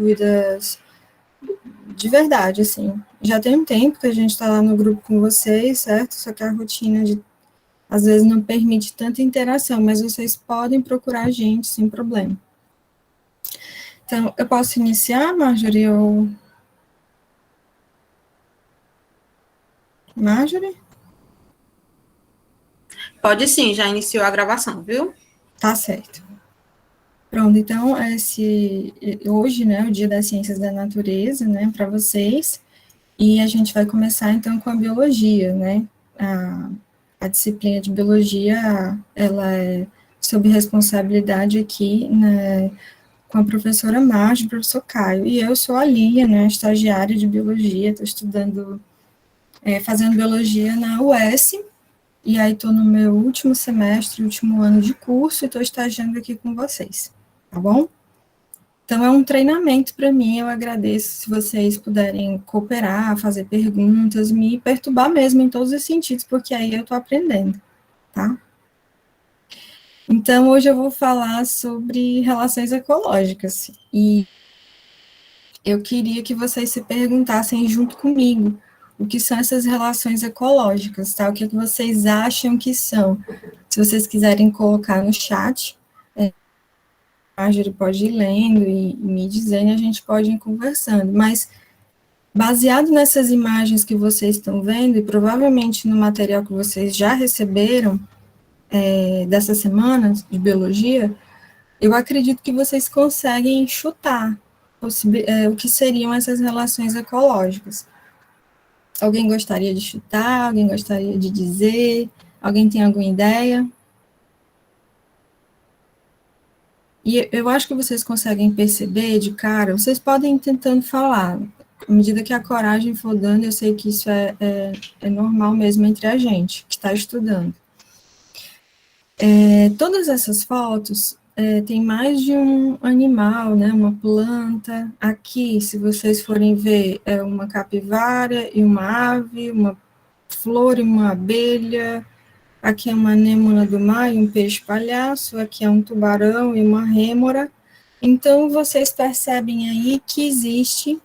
dúvidas de verdade, assim. Já tem um tempo que a gente está lá no grupo com vocês, certo? Só que a rotina às vezes não permite tanta interação, mas vocês podem procurar a gente sem problema. Então, eu posso iniciar, Marjorie? Marjorie? Pode sim, já iniciou a gravação, viu? Tá certo. Pronto, então, hoje, né, o Dia das Ciências da Natureza, né, para vocês, e a gente vai começar, então, com a biologia, né, a disciplina de biologia, ela é sob responsabilidade aqui, né, com a professora Marge, o professor Caio, e eu sou a Lia, né, estagiária de biologia, estou estudando, fazendo biologia na UES, e aí estou no meu último semestre, último ano de curso, e estou estagiando aqui com vocês, tá bom? Então, é um treinamento para mim, eu agradeço se vocês puderem cooperar, fazer perguntas, me perturbar mesmo em todos os sentidos, porque aí eu estou aprendendo, tá? Então, hoje eu vou falar sobre relações ecológicas, e eu queria que vocês se perguntassem junto comigo o que são essas relações ecológicas, tá? O que vocês acham que são? Se vocês quiserem colocar no chat, a Marjorie pode ir lendo e me dizendo, a gente pode ir conversando, mas baseado nessas imagens que vocês estão vendo, e provavelmente no material que vocês já receberam dessa semana de biologia, eu acredito que vocês conseguem chutar o que seriam essas relações ecológicas. Alguém gostaria de chutar? Alguém gostaria de dizer? Alguém tem alguma ideia? E eu acho que vocês conseguem perceber de cara, vocês podem ir tentando falar, à medida que a coragem for dando, eu sei que isso é normal mesmo entre a gente, que está estudando. Todas essas fotos tem mais de um animal, né, uma planta. Aqui, se vocês forem ver, é uma capivara e uma ave, uma flor e uma abelha. Aqui é uma anêmona do mar e um peixe-palhaço. Aqui é um tubarão e uma rêmora. Então, vocês percebem aí que existe,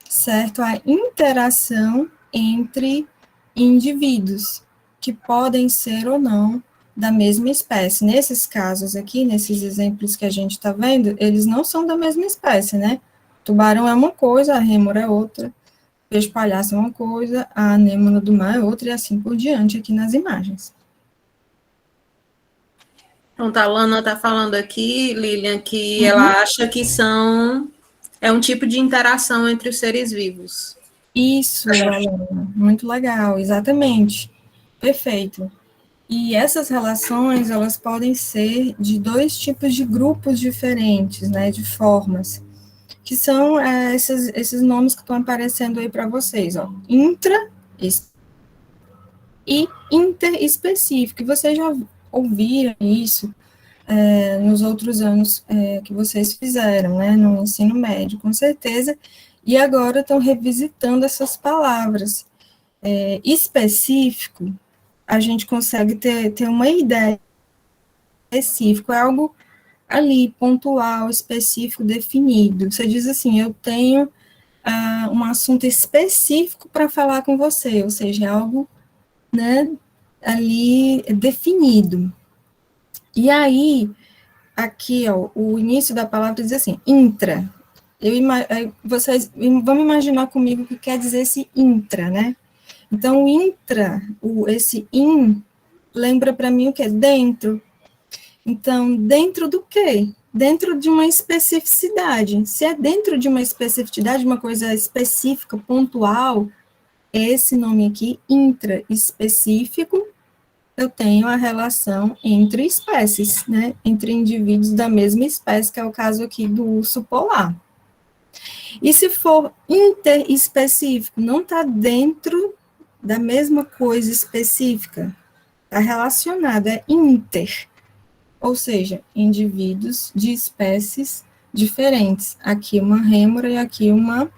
certo, a interação entre indivíduos, que podem ser ou não da mesma espécie. Nesses casos aqui, nesses exemplos que a gente está vendo, eles não são da mesma espécie, né? Tubarão é uma coisa, a rêmora é outra, peixe-palhaço é uma coisa, a anêmona do mar é outra, e assim por diante aqui nas imagens. Pronto, a Lana está falando aqui, Lilian, que ela acha que é um tipo de interação entre os seres vivos. Isso, Alana, muito legal, exatamente, perfeito. E essas relações, elas podem ser de dois tipos de grupos diferentes, né, de formas, que são esses nomes que estão aparecendo aí para vocês, ó, intra e interespecífico, e vocês já ouviram isso nos outros anos que vocês fizeram, né, no ensino médio, com certeza, e agora estão revisitando essas palavras. Específico, a gente consegue ter uma ideia específica, é algo ali, pontual, específico, definido. Você diz assim, eu tenho um assunto específico para falar com você, ou seja, é algo, né, ali definido. E aí, aqui, ó, o início da palavra diz assim, intra. Vocês vamos imaginar comigo o que quer dizer esse intra, né? Então, o intra, esse in, lembra para mim o quê? Dentro. Então, dentro do quê? Dentro de uma especificidade. Se é dentro de uma especificidade, uma coisa específica, pontual, esse nome aqui, intraespecífico, eu tenho a relação entre espécies, né? Entre indivíduos da mesma espécie, que é o caso aqui do urso polar. E se for interespecífico, não está dentro da mesma coisa específica, está relacionado, é inter, ou seja, indivíduos de espécies diferentes. Aqui uma rêmora e aqui uma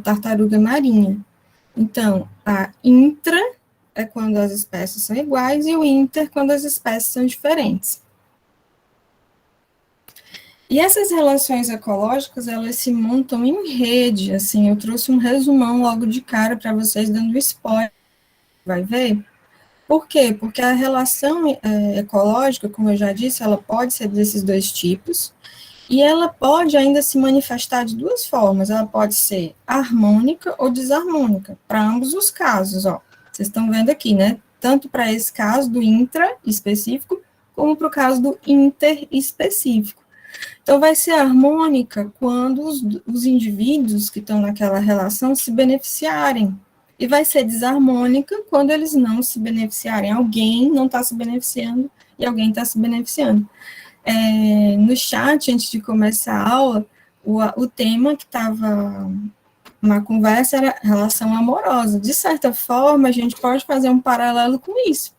tartaruga marinha. Então, a intra é quando as espécies são iguais e o inter quando as espécies são diferentes. E essas relações ecológicas, elas se montam em rede, assim, eu trouxe um resumão logo de cara para vocês, dando spoiler, vai ver? Por quê? Porque a relação ecológica, como eu já disse, ela pode ser desses dois tipos, e ela pode ainda se manifestar de duas formas, ela pode ser harmônica ou desarmônica, para ambos os casos, ó. Vocês estão vendo aqui, né? Tanto para esse caso do intra específico, como para o caso do inter específico. Então, vai ser harmônica quando os indivíduos que estão naquela relação se beneficiarem. E vai ser desarmônica quando eles não se beneficiarem. Alguém não está se beneficiando e alguém está se beneficiando. No chat, antes de começar a aula, o tema que estava na conversa era relação amorosa. De certa forma, a gente pode fazer um paralelo com isso.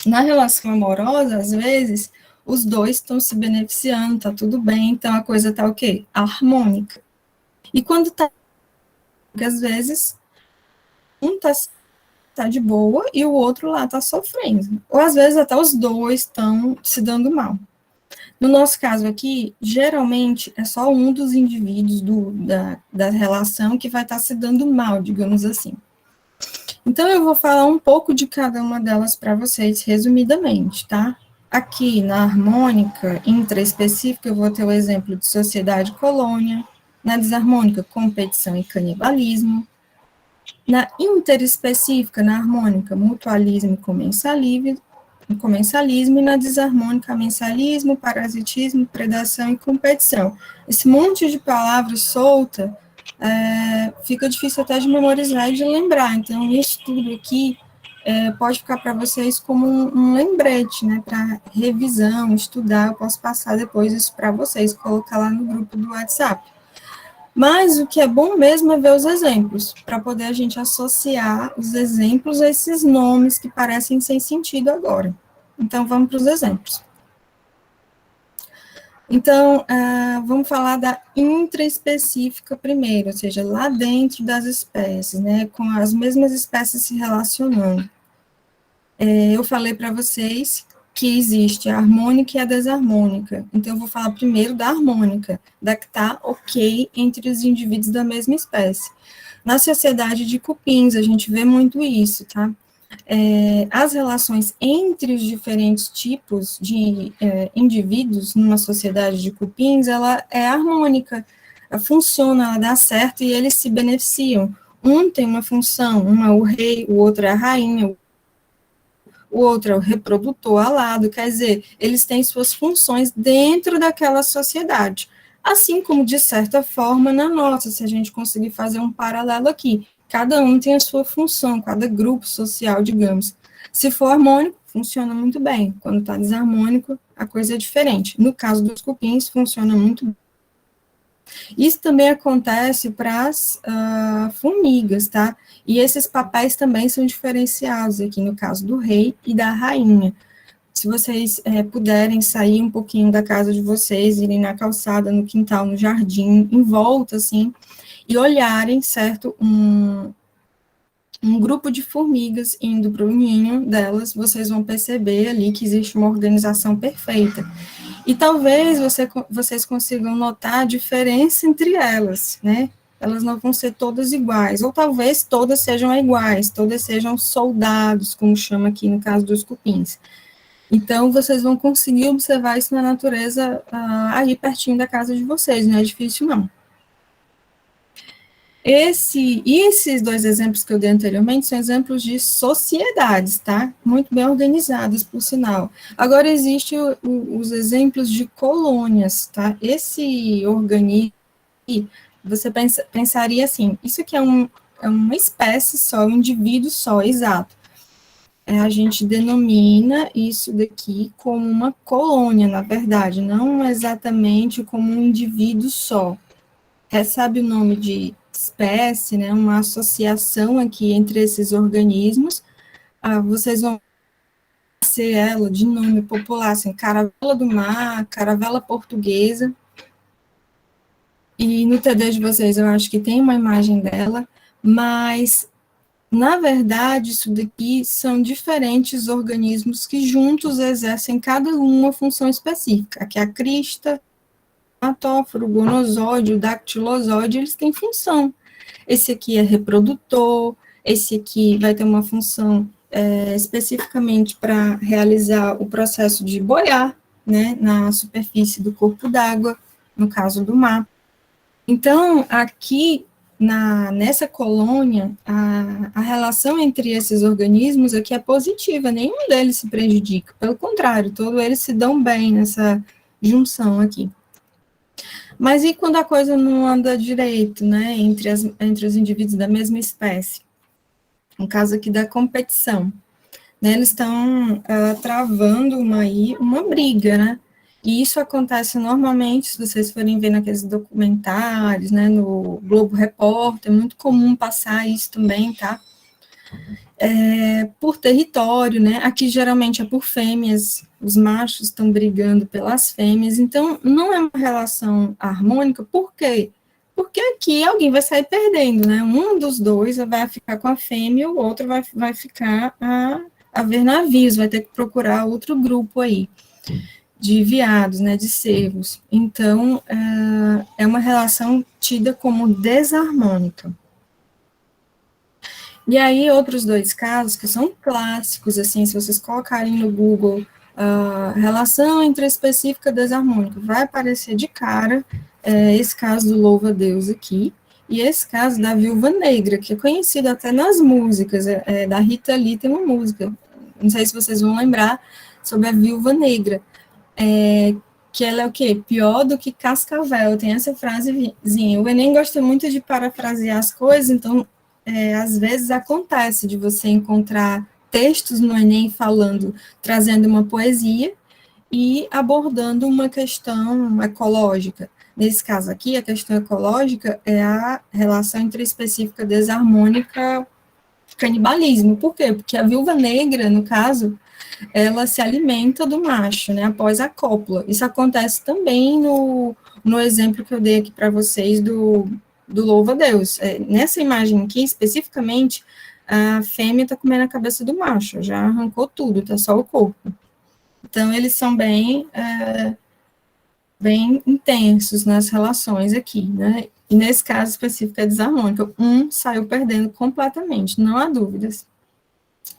Na relação amorosa, às vezes, os dois estão se beneficiando, tá tudo bem, então a coisa tá o quê? Harmônica. E quando tá, às vezes, um tá de boa e o outro lá tá sofrendo. Ou às vezes até os dois estão se dando mal. No nosso caso aqui, geralmente é só um dos indivíduos da relação que vai estar se dando mal, digamos assim. Então, eu vou falar um pouco de cada uma delas para vocês, resumidamente, tá? Aqui, na harmônica intraespecífica, eu vou ter o exemplo de sociedade e colônia. Na desarmônica, competição e canibalismo. Na interespecífica, na harmônica, mutualismo e comensalismo. E na desarmônica, mensalismo, parasitismo, predação e competição. Esse monte de palavras solta fica difícil até de memorizar e de lembrar. Então, isso tudo aqui pode ficar para vocês como um lembrete, né, para revisão, estudar. Eu posso passar depois isso para vocês, colocar lá no grupo do WhatsApp. Mas o que é bom mesmo é ver os exemplos, para poder a gente associar os exemplos a esses nomes que parecem sem sentido agora. Então, vamos para os exemplos. Então, vamos falar da intraespecífica primeiro, ou seja, lá dentro das espécies, né, com as mesmas espécies se relacionando. Eu falei para vocês que existe a harmônica e a desarmônica, então eu vou falar primeiro da harmônica, da que está ok entre os indivíduos da mesma espécie. Na sociedade de cupins, a gente vê muito isso, tá? As relações entre os diferentes tipos de indivíduos numa sociedade de cupins, ela é harmônica, ela funciona, ela dá certo e eles se beneficiam. Um tem uma função, um é o rei, o outro é a rainha, o outro é o reprodutor alado, quer dizer, eles têm suas funções dentro daquela sociedade. Assim como, de certa forma, na nossa, se a gente conseguir fazer um paralelo aqui, cada um tem a sua função, cada grupo social, digamos. Se for harmônico, funciona muito bem. Quando está desarmônico, a coisa é diferente. No caso dos cupins, funciona muito bem. Isso também acontece para as formigas, tá? E esses papéis também são diferenciados aqui no caso do rei e da rainha. Se vocês puderem sair um pouquinho da casa de vocês, irem na calçada, no quintal, no jardim, em volta, assim, e olharem, certo, um grupo de formigas indo para o ninho delas, vocês vão perceber ali que existe uma organização perfeita. E talvez vocês consigam notar a diferença entre elas, né? Elas não vão ser todas iguais, ou talvez todas sejam iguais, todas sejam soldados, como chama aqui no caso dos cupins. Então, vocês vão conseguir observar isso na natureza aí pertinho da casa de vocês, não é difícil, não. Esses dois exemplos que eu dei anteriormente são exemplos de sociedades, tá? Muito bem organizadas, por sinal. Agora, existem os exemplos de colônias, tá? Esse organismo, você pensaria assim, isso aqui é uma espécie só, um indivíduo só, exato. A gente denomina isso daqui como uma colônia, na verdade, não exatamente como um indivíduo só. Recebe o nome de espécie, né, uma associação aqui entre esses organismos, vocês vão ser ela de nome popular, assim, caravela do mar, caravela portuguesa, e no TD de vocês eu acho que tem uma imagem dela, mas, na verdade, isso daqui são diferentes organismos que juntos exercem cada uma função específica. Aqui é a crista, o gonosóide, o dactilosóide, eles têm função. Esse aqui é reprodutor, esse aqui vai ter uma função especificamente para realizar o processo de boiar, né, na superfície do corpo d'água, no caso do mar. Então, aqui, nessa colônia, a relação entre esses organismos aqui é positiva, nenhum deles se prejudica, pelo contrário, todos eles se dão bem nessa junção aqui. Mas e quando a coisa não anda direito, né, entre os indivíduos da mesma espécie? No caso aqui da competição, né, eles estão travando uma briga, né, e isso acontece normalmente, se vocês forem ver naqueles documentários, né, no Globo Repórter, é muito comum passar isso também, tá? Por território, né, aqui geralmente é por fêmeas, os machos estão brigando pelas fêmeas, então não é uma relação harmônica, por quê? Porque aqui alguém vai sair perdendo, né, um dos dois vai ficar com a fêmea, o outro vai ficar a ver navios, vai ter que procurar outro grupo aí, de veados, né, de cervos. Então, é uma relação tida como desarmônica. E aí, outros dois casos que são clássicos, assim, se vocês colocarem no Google relação intraespecífica desarmônica, vai aparecer de cara esse caso do louva-a-Deus aqui, e esse caso da Viúva Negra, que é conhecido até nas músicas, da Rita Lee tem uma música, não sei se vocês vão lembrar, sobre a Viúva Negra, que ela é o quê? Pior do que Cascavel, tem essa frasezinha. O Enem gosta muito de parafrasear as coisas, então, às vezes acontece de você encontrar textos no Enem trazendo uma poesia e abordando uma questão ecológica. Nesse caso aqui, a questão ecológica é a relação intraespecífica desarmônica canibalismo. Por quê? Porque a viúva negra, no caso, ela se alimenta do macho, né, após a cópula. Isso acontece também no exemplo que eu dei aqui para vocês do louva-a-Deus. Nessa imagem aqui, especificamente, a fêmea está comendo a cabeça do macho, já arrancou tudo, está só o corpo. Então, eles são bem intensos nas relações aqui, né, e nesse caso específico é desarmônica, um saiu perdendo completamente, não há dúvidas.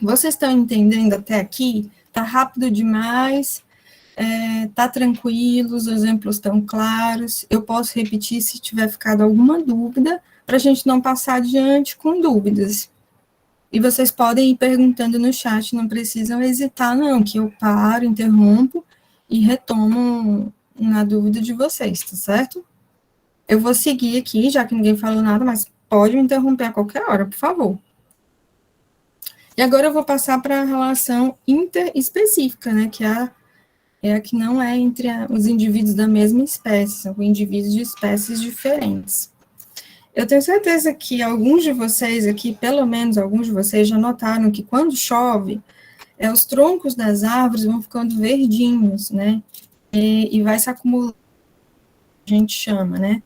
Vocês estão entendendo até aqui? Tá rápido demais? Tá tranquilo? Os exemplos estão claros? Eu posso repetir se tiver ficado alguma dúvida, para a gente não passar adiante com dúvidas. E vocês podem ir perguntando no chat, não precisam hesitar não, que eu paro, interrompo e retomo na dúvida de vocês, tá certo? Eu vou seguir aqui, já que ninguém falou nada, mas pode me interromper a qualquer hora, por favor. E agora eu vou passar para a relação interespecífica, né, que é a que não é entre os indivíduos da mesma espécie, são indivíduos de espécies diferentes. Eu tenho certeza que alguns de vocês aqui, pelo menos alguns de vocês, já notaram que quando chove, os troncos das árvores vão ficando verdinhos, né, e vai se acumulando, a gente chama, né.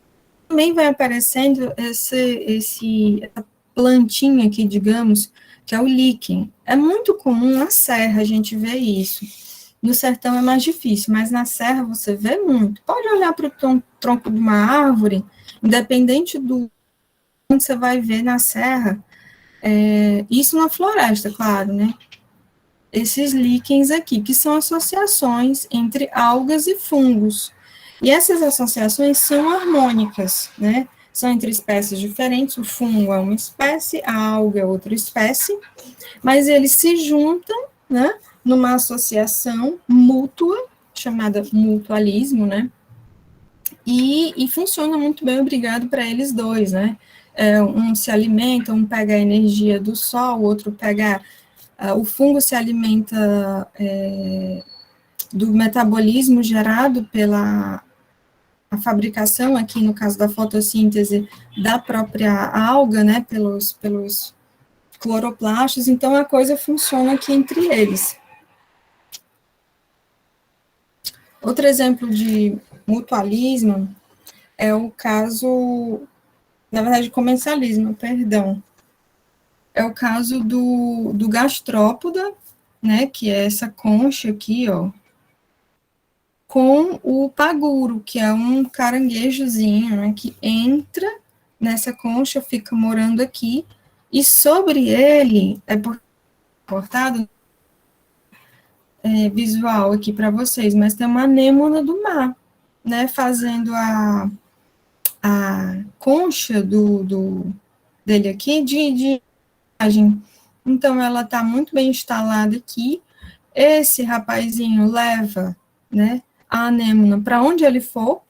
Também vai aparecendo essa plantinha aqui, digamos, que é o líquen. É muito comum na serra a gente ver isso. No sertão é mais difícil, mas na serra você vê muito. Pode olhar para o tronco de uma árvore, independente do onde você vai ver na serra, isso na floresta, claro, né? Esses líquens aqui, que são associações entre algas e fungos. E essas associações são harmônicas, né? São entre espécies diferentes, o fungo é uma espécie, a alga é outra espécie, mas eles se juntam, né, numa associação mútua, chamada mutualismo, né, e funciona muito bem, obrigado para eles dois, né, um se alimenta, um pega a energia do sol, o outro pega, o fungo se alimenta do metabolismo gerado pela a fabricação, aqui no caso da fotossíntese, da própria alga, né, pelos cloroplastos, então a coisa funciona aqui entre eles. Outro exemplo de mutualismo é o caso, na verdade, comensalismo, perdão, é o caso do gastrópoda, né, que é essa concha aqui, ó, com o paguro, que é um caranguejozinho, né, que entra nessa concha, fica morando aqui, e sobre ele, é cortado visual aqui para vocês, mas tem uma anêmona do mar, né, fazendo a concha dele aqui de imagem. Então, ela está muito bem instalada aqui. Esse rapazinho leva, né, a anêmona para onde ele for.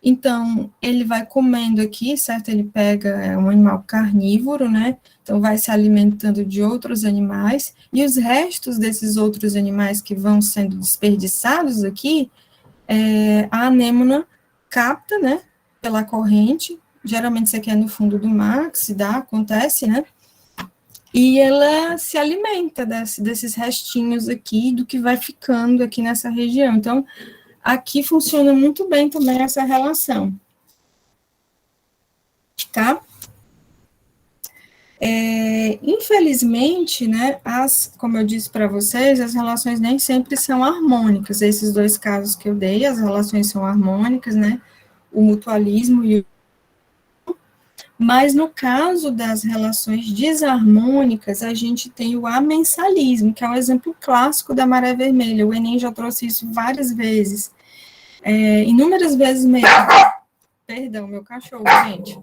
Então, ele vai comendo aqui, certo? Ele pega um animal carnívoro, né? Então, vai se alimentando de outros animais. E os restos desses outros animais que vão sendo desperdiçados aqui, a anêmona capta, né? Pela corrente. Geralmente, isso aqui é no fundo do mar, que se dá, acontece, né? E ela se alimenta desses restinhos aqui, do que vai ficando aqui nessa região. Então, aqui funciona muito bem também essa relação. Tá? Infelizmente, né, como eu disse para vocês, as relações nem sempre são harmônicas. Esses dois casos que eu dei, as relações são harmônicas, né? O mutualismo e Mas no caso das relações desarmônicas, a gente tem o amensalismo, que é um exemplo clássico da maré vermelha. O Enem já trouxe isso várias vezes, inúmeras vezes mesmo. Perdão, meu cachorro, gente. O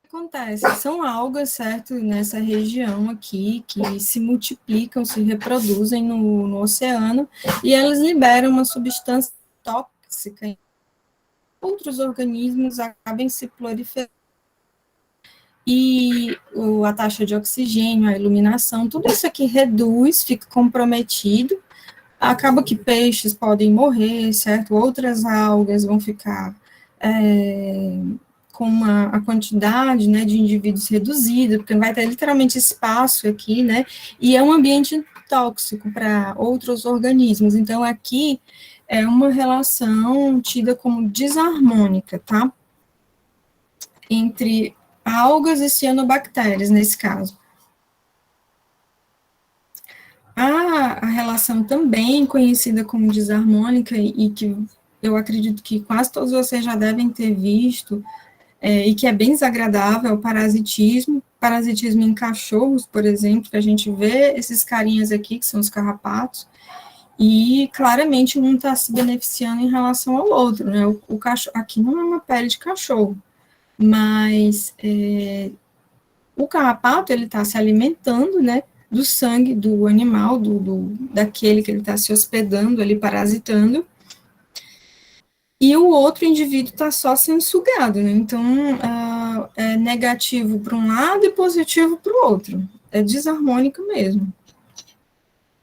que acontece? São algas, certo, nessa região aqui, que se multiplicam, se reproduzem no oceano, e elas liberam uma substância tóxica. Outros organismos acabam se proliferando. E a taxa de oxigênio, a iluminação, tudo isso aqui reduz, fica comprometido, acaba que peixes podem morrer, certo? Outras algas vão ficar com a quantidade, né, de indivíduos reduzida, porque vai ter literalmente espaço aqui, né? E é um ambiente tóxico para outros organismos. Então, aqui é uma relação tida como desarmônica, tá? Entre algas e cianobactérias, nesse caso. A relação também conhecida como desarmônica, e que eu acredito que quase todos vocês já devem ter visto, e que é bem desagradável, é o parasitismo em cachorros, por exemplo, que a gente vê esses carinhas aqui, que são os carrapatos, e claramente um está se beneficiando em relação ao outro, né? O cachorro, aqui não é uma pele de cachorro, mas o carrapato, ele está se alimentando, né, do sangue do animal, daquele que ele está se hospedando ali, parasitando, e o outro indivíduo está só sendo sugado, né? Então, é negativo para um lado e positivo para o outro, é desarmônico mesmo.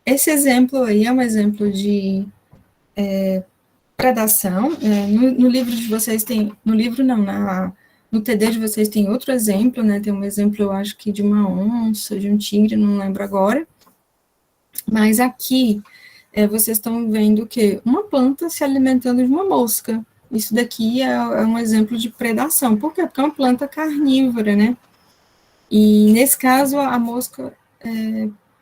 Esse exemplo aí é um exemplo de predação, no livro de vocês tem, no livro não, no TD de vocês tem outro exemplo, né, tem um exemplo, eu acho que de uma onça, de um tigre, não lembro agora, mas aqui, vocês estão vendo o quê? Uma planta se alimentando de uma mosca. Isso daqui é um exemplo de predação. Por quê? Porque é uma planta carnívora, né? E, nesse caso, a mosca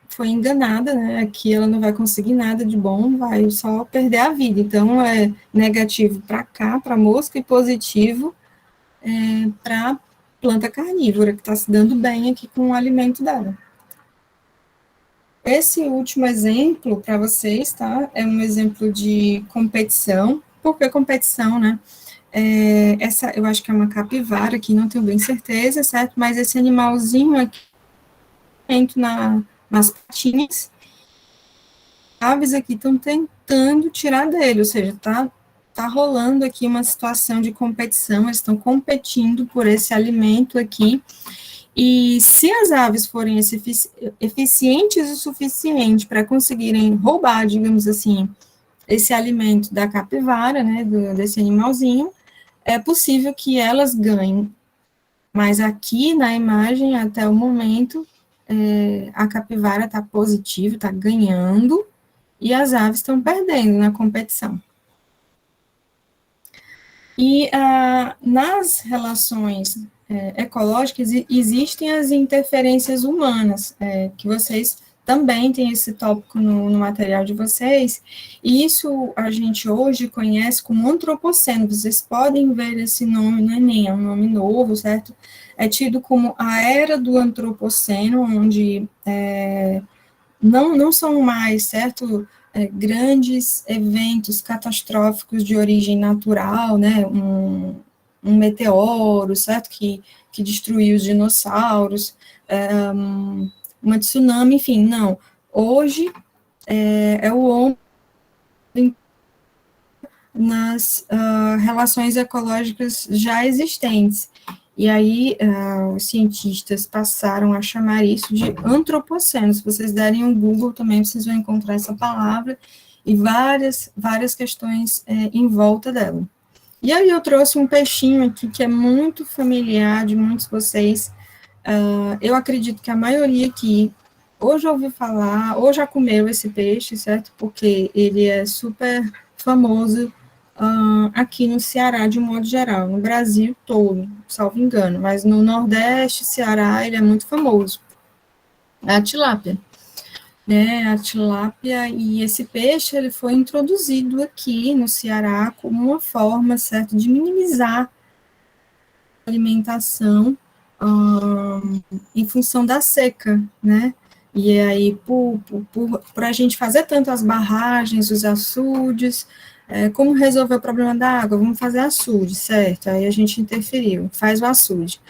foi enganada, né? Aqui ela não vai conseguir nada de bom, vai só perder a vida. Então, é negativo para cá, para a mosca, e positivo para a planta carnívora, que está se dando bem aqui com o alimento dela. Esse último exemplo para vocês, tá? É um exemplo de competição. Por que competição, né? Essa, eu acho que é uma capivara, aqui não tenho bem certeza, certo? Mas esse animalzinho aqui, nas patinhas, aves aqui estão tentando tirar dele, ou seja, tá rolando aqui uma situação de competição, eles estão competindo por esse alimento aqui. E se as aves forem eficientes o suficiente para conseguirem roubar, digamos assim, esse alimento da capivara, né, desse animalzinho, é possível que elas ganhem. Mas aqui na imagem, até o momento, a capivara está positiva, está ganhando, e as aves estão perdendo na competição. E nas relações ecológicas existem as interferências humanas, que vocês também tem esse tópico no material de vocês, e isso a gente hoje conhece como antropoceno, vocês podem ver esse nome no Enem, é um nome novo, certo? É tido como a era do antropoceno, onde não são mais, certo, grandes eventos catastróficos de origem natural, né, um meteoro, certo, que destruiu os dinossauros, uma tsunami, enfim, não. Hoje é o homem nas relações ecológicas já existentes. E aí os cientistas passaram a chamar isso de antropoceno. Se vocês derem um Google também, vocês vão encontrar essa palavra e várias questões em volta dela. E aí eu trouxe um peixinho aqui que é muito familiar de muitos de vocês. Eu acredito que a maioria aqui ou já ouviu falar, ou já comeu esse peixe, certo? Porque ele é super famoso aqui no Ceará, de um modo geral, no Brasil todo, salvo engano, mas no Nordeste, Ceará, ele é muito famoso. É a tilápia. Né, a tilápia, e esse peixe, ele foi introduzido aqui no Ceará como uma forma, certo, de minimizar a alimentação em função da seca, né, e aí, por a gente fazer tanto as barragens, os açudes, como resolver o problema da água? Vamos fazer açude, certo? Aí a gente interferiu, faz o açude.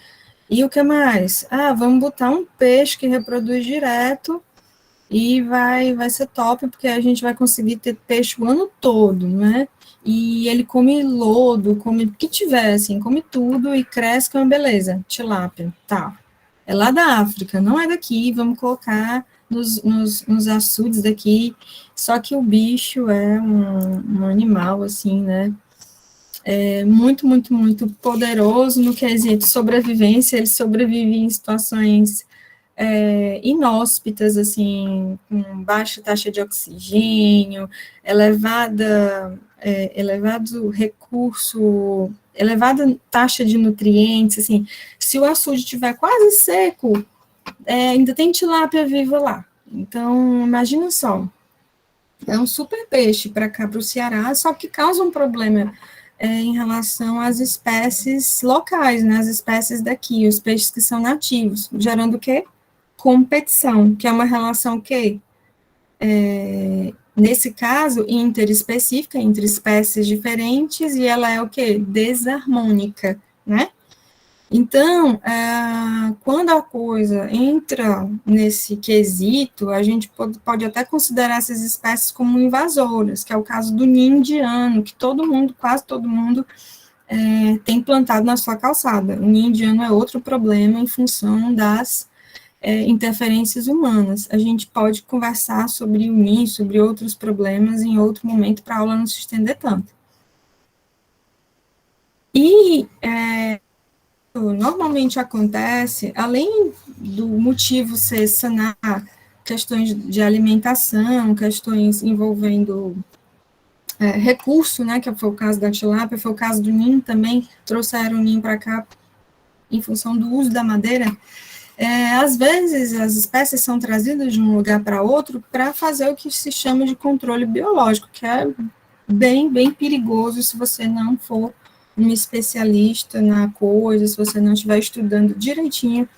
E o que mais? Vamos botar um peixe que reproduz direto e vai ser top, porque a gente vai conseguir ter peixe o ano todo, né? E ele come lodo, come o que tiver, assim, come tudo e cresce com uma beleza, tilápia, tá. É lá da África, não é daqui, vamos colocar nos açudes daqui, só que o bicho é um animal, assim, né, muito, muito, muito poderoso no quesito sobrevivência, ele sobrevive em situações inóspitas, assim, com baixa taxa de oxigênio, elevado recurso, elevada taxa de nutrientes, assim, se o açude estiver quase seco, ainda tem tilápia viva lá. Então, imagina só, é um super peixe para cá, para o Ceará, só que causa um problema em relação às espécies locais, né, as espécies daqui, os peixes que são nativos, gerando o quê? Competição, que é uma relação que, nesse caso, interespecífica, entre espécies diferentes, e ela é o quê? Desarmônica, né? Então, quando a coisa entra nesse quesito, a gente pode até considerar essas espécies como invasoras, que é o caso do ninho indiano, que quase todo mundo, tem plantado na sua calçada. O ninho indiano é outro problema em função das interferências humanas. A gente pode conversar sobre o ninho, sobre outros problemas em outro momento, para a aula não se estender tanto. E normalmente acontece, além do motivo ser sanar questões de alimentação, questões envolvendo recurso, né, que foi o caso da tilápia, foi o caso do ninho também, trouxeram o ninho para cá em função do uso da madeira. Às vezes, as espécies são trazidas de um lugar para outro para fazer o que se chama de controle biológico, que é bem, bem perigoso se você não for um especialista na coisa, se você não estiver estudando direitinho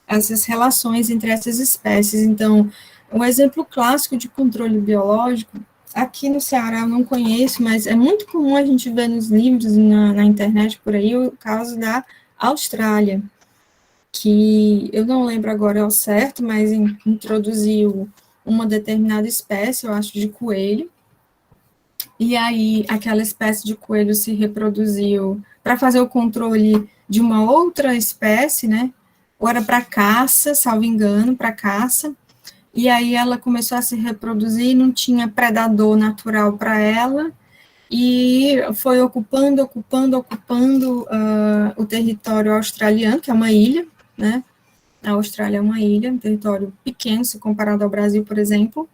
essas relações entre essas espécies. Então, um exemplo clássico de controle biológico, aqui no Ceará eu não conheço, mas é muito comum a gente ver nos livros, na internet por aí, o caso da Austrália, que eu não lembro agora ao certo, mas introduziu uma determinada espécie, eu acho, de coelho, e aí aquela espécie de coelho se reproduziu para fazer o controle de uma outra espécie, né, ou era para caça, salvo engano, para caça, e aí ela começou a se reproduzir, não tinha predador natural para ela, e foi ocupando o território australiano, que é uma ilha, né? A Austrália é uma ilha, um território pequeno, se comparado ao Brasil, por exemplo.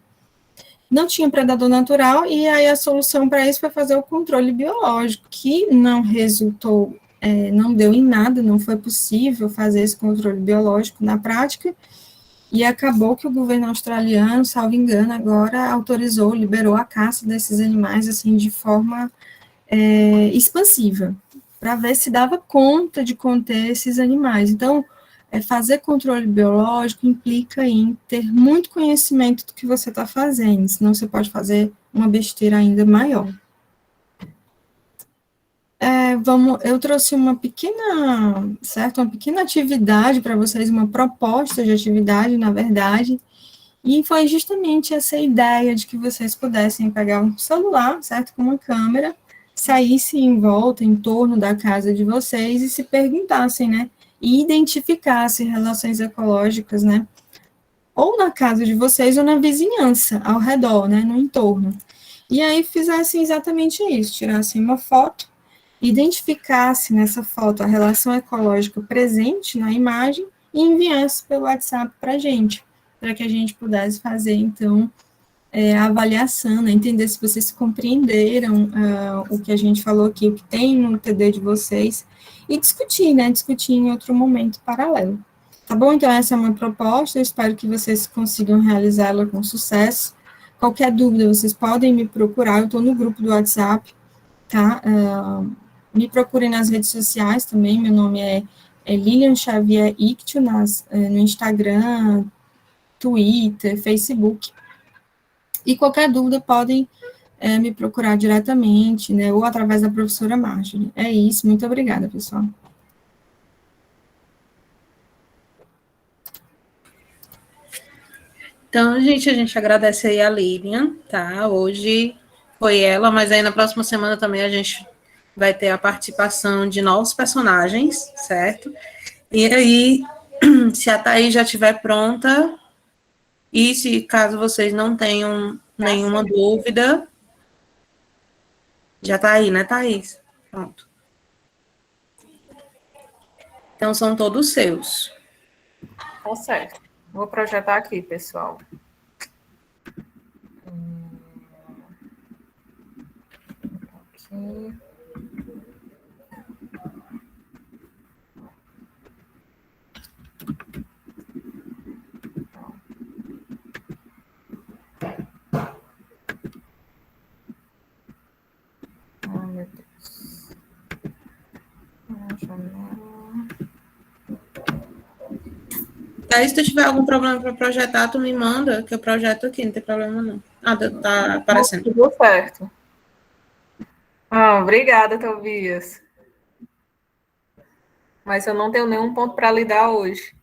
Não tinha predador natural, e aí a solução para isso foi fazer o controle biológico, que não resultou, não deu em nada, não foi possível fazer esse controle biológico na prática, e acabou que o governo australiano, salvo engano, agora autorizou, liberou a caça desses animais, assim, de forma expansiva, para ver se dava conta de conter esses animais. Então, fazer controle biológico implica em ter muito conhecimento do que você está fazendo, senão você pode fazer uma besteira ainda maior. Eu trouxe uma pequena, certo? Uma pequena atividade para vocês, uma proposta de atividade, na verdade, e foi justamente essa ideia de que vocês pudessem pegar um celular, certo? Com uma câmera, saísse em volta, em torno da casa de vocês e se perguntassem, né? E identificassem relações ecológicas, né? Ou na casa de vocês ou na vizinhança, ao redor, né? No entorno. E aí fizessem exatamente isso, tirassem uma foto, identificasse nessa foto a relação ecológica presente na imagem e enviasse pelo WhatsApp para a gente, para que a gente pudesse fazer, então, a avaliação, né, entender se vocês compreenderam o que a gente falou aqui, o que tem no TD de vocês, e discutir, né, discutir em outro momento paralelo. Tá bom? Então, essa é uma proposta, eu espero que vocês consigam realizá-la com sucesso. Qualquer dúvida, vocês podem me procurar, eu estou no grupo do WhatsApp, tá? Me procurem nas redes sociais também, meu nome é Lilian Xavier Ictio, no Instagram, Twitter, Facebook, e qualquer dúvida podem me procurar diretamente, né, ou através da professora Marjorie. É isso, muito obrigada, pessoal. Então, gente, a gente agradece aí a Lilian, tá? Hoje foi ela, mas aí na próxima semana também a gente vai ter a participação de novos personagens, certo? E aí, se a Thaís já estiver pronta, e se caso vocês não tenham nenhuma dúvida, já tá aí, né, Thaís? Pronto. Então, são todos seus. Tá certo. Vou projetar aqui, pessoal. Aqui. Ai, meu Deus. Aí, se tu tiver algum problema para projetar, tu me manda, que eu projeto aqui, não tem problema não. Ah, tá aparecendo. Tudo certo. Obrigada, Tobias. Mas eu não tenho nenhum ponto para lidar hoje.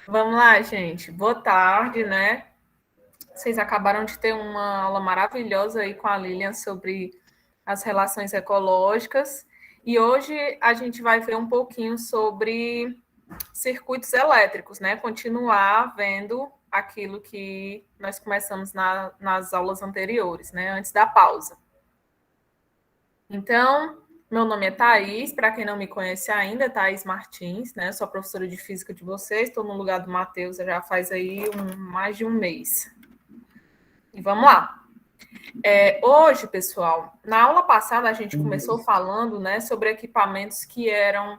Vamos lá, gente. Boa tarde, né? Vocês acabaram de ter uma aula maravilhosa aí com a Lilian sobre as relações ecológicas. E hoje a gente vai ver um pouquinho sobre circuitos elétricos, né? Continuar vendo aquilo que nós começamos nas aulas anteriores, né? Antes da pausa. Então, meu nome é Thaís, para quem não me conhece ainda, Thaís Martins, né? Sou professora de física de vocês, estou no lugar do Matheus já faz aí mais de um mês. E vamos lá. Hoje, pessoal, na aula passada a gente começou falando, né, sobre equipamentos que eram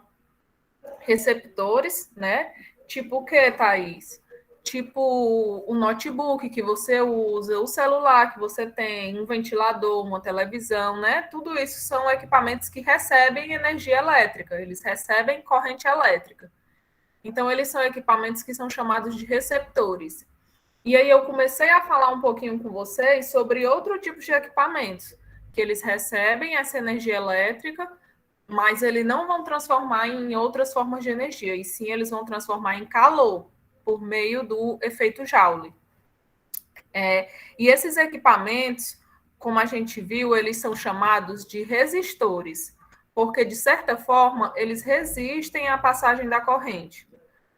receptores, né? Tipo o que, Thaís? Tipo o notebook que você usa, o celular que você tem, um ventilador, uma televisão, né? Tudo isso são equipamentos que recebem energia elétrica, eles recebem corrente elétrica. Então, eles são equipamentos que são chamados de receptores. E aí eu comecei a falar um pouquinho com vocês sobre outro tipo de equipamentos, que eles recebem essa energia elétrica, mas eles não vão transformar em outras formas de energia, e sim eles vão transformar em calor, por meio do efeito Joule. E esses equipamentos, como a gente viu, eles são chamados de resistores, porque, de certa forma, eles resistem à passagem da corrente.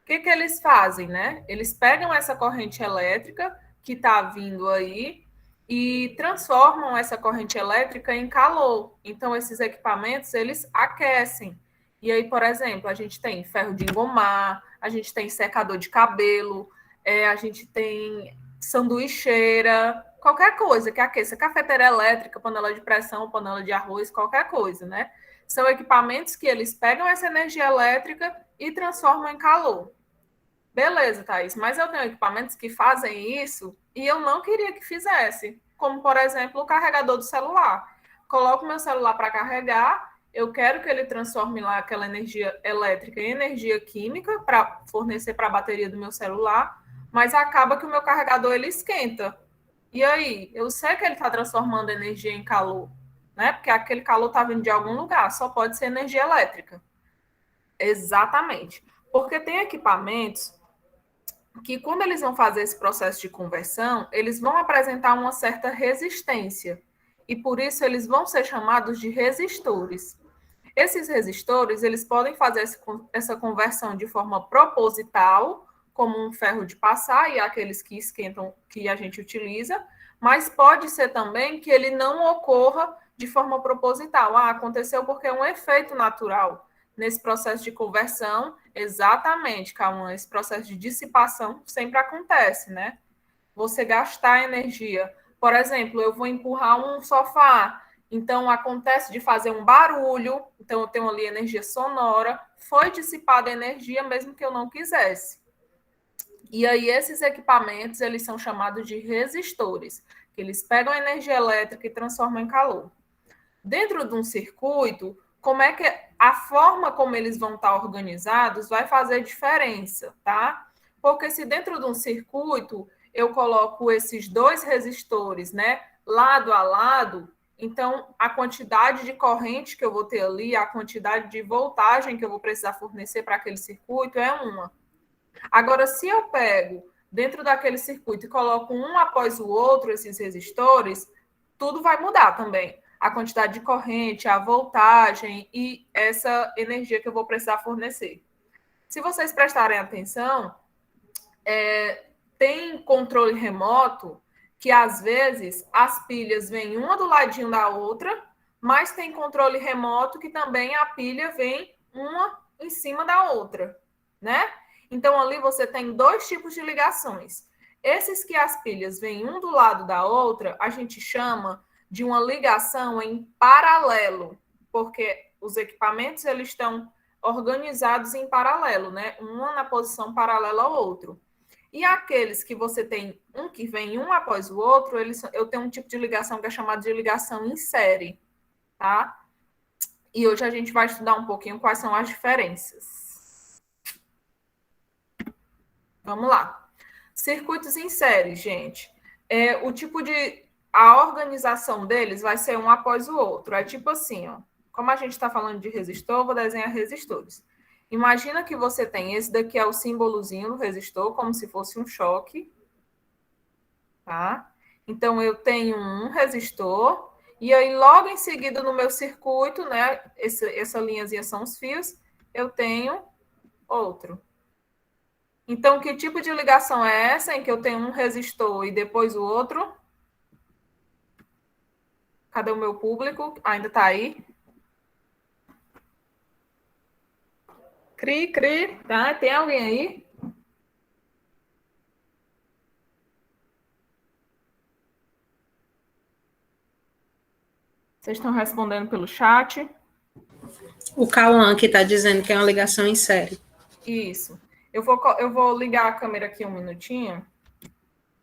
O que eles fazem, né? Eles pegam essa corrente elétrica que está vindo aí e transformam essa corrente elétrica em calor. Então, esses equipamentos, eles aquecem. E aí, por exemplo, a gente tem ferro de engomar, a gente tem secador de cabelo, a gente tem sanduicheira, qualquer coisa que aqueça, cafeteira elétrica, panela de pressão, panela de arroz, qualquer coisa, né? São equipamentos que eles pegam essa energia elétrica e transformam em calor. Beleza, Thaís, mas eu tenho equipamentos que fazem isso e eu não queria que fizesse, como, por exemplo, o carregador do celular. Coloco meu celular para carregar, eu quero que ele transforme lá aquela energia elétrica em energia química para fornecer para a bateria do meu celular, mas acaba que o meu carregador ele esquenta. E aí, eu sei que ele está transformando energia em calor, né? Porque aquele calor está vindo de algum lugar, só pode ser energia elétrica. Exatamente. Porque tem equipamentos que, quando eles vão fazer esse processo de conversão, eles vão apresentar uma certa resistência. E por isso eles vão ser chamados de resistores. Esses resistores, eles podem fazer essa conversão de forma proposital, como um ferro de passar e aqueles que esquentam, que a gente utiliza, mas pode ser também que ele não ocorra de forma proposital. Aconteceu porque é um efeito natural. Nesse processo de conversão, exatamente, Cauã, esse processo de dissipação sempre acontece, né? Você gastar energia. Por exemplo, eu vou empurrar um sofá, então acontece de fazer um barulho, então eu tenho ali energia sonora, foi dissipada a energia mesmo que eu não quisesse. E aí esses equipamentos, eles são chamados de resistores, que eles pegam a energia elétrica e transformam em calor. Dentro de um circuito, como é que a forma como eles vão estar organizados vai fazer diferença, tá? Porque se dentro de um circuito eu coloco esses dois resistores, né, lado a lado, então a quantidade de corrente que eu vou ter ali, a quantidade de voltagem que eu vou precisar fornecer para aquele circuito é uma. Agora, se eu pego dentro daquele circuito e coloco um após o outro esses resistores, tudo vai mudar também. A quantidade de corrente, a voltagem e essa energia que eu vou precisar fornecer. Se vocês prestarem atenção, tem controle remoto que, às vezes, as pilhas vêm uma do ladinho da outra, mas tem controle remoto que também a pilha vem uma em cima da outra, né? Então, ali você tem dois tipos de ligações. Esses que as pilhas vêm um do lado da outra, a gente chama de uma ligação em paralelo, porque os equipamentos eles estão organizados em paralelo, né? Uma na posição paralela ao outro. E aqueles que você tem um que vem um após o outro, eu tenho um tipo de ligação que é chamado de ligação em série, tá? E hoje a gente vai estudar um pouquinho quais são as diferenças. Vamos lá. Circuitos em série, gente. O tipo de... A organização deles vai ser um após o outro. É tipo assim, ó. Como a gente está falando de resistor, vou desenhar resistores. Imagina que você tem esse daqui é o símbolozinho do resistor, como se fosse um choque. Tá? Então, eu tenho um resistor, e aí logo em seguida no meu circuito, né, essa linhazinha são os fios, eu tenho outro. Então, que tipo de ligação é essa em que eu tenho um resistor e depois o outro? Cadê o meu público? Ainda está aí? Cri, cri, tá? Tem alguém aí? Vocês estão respondendo pelo chat? O Cauã que está dizendo que é uma ligação em série. Isso. Eu vou ligar a câmera aqui um minutinho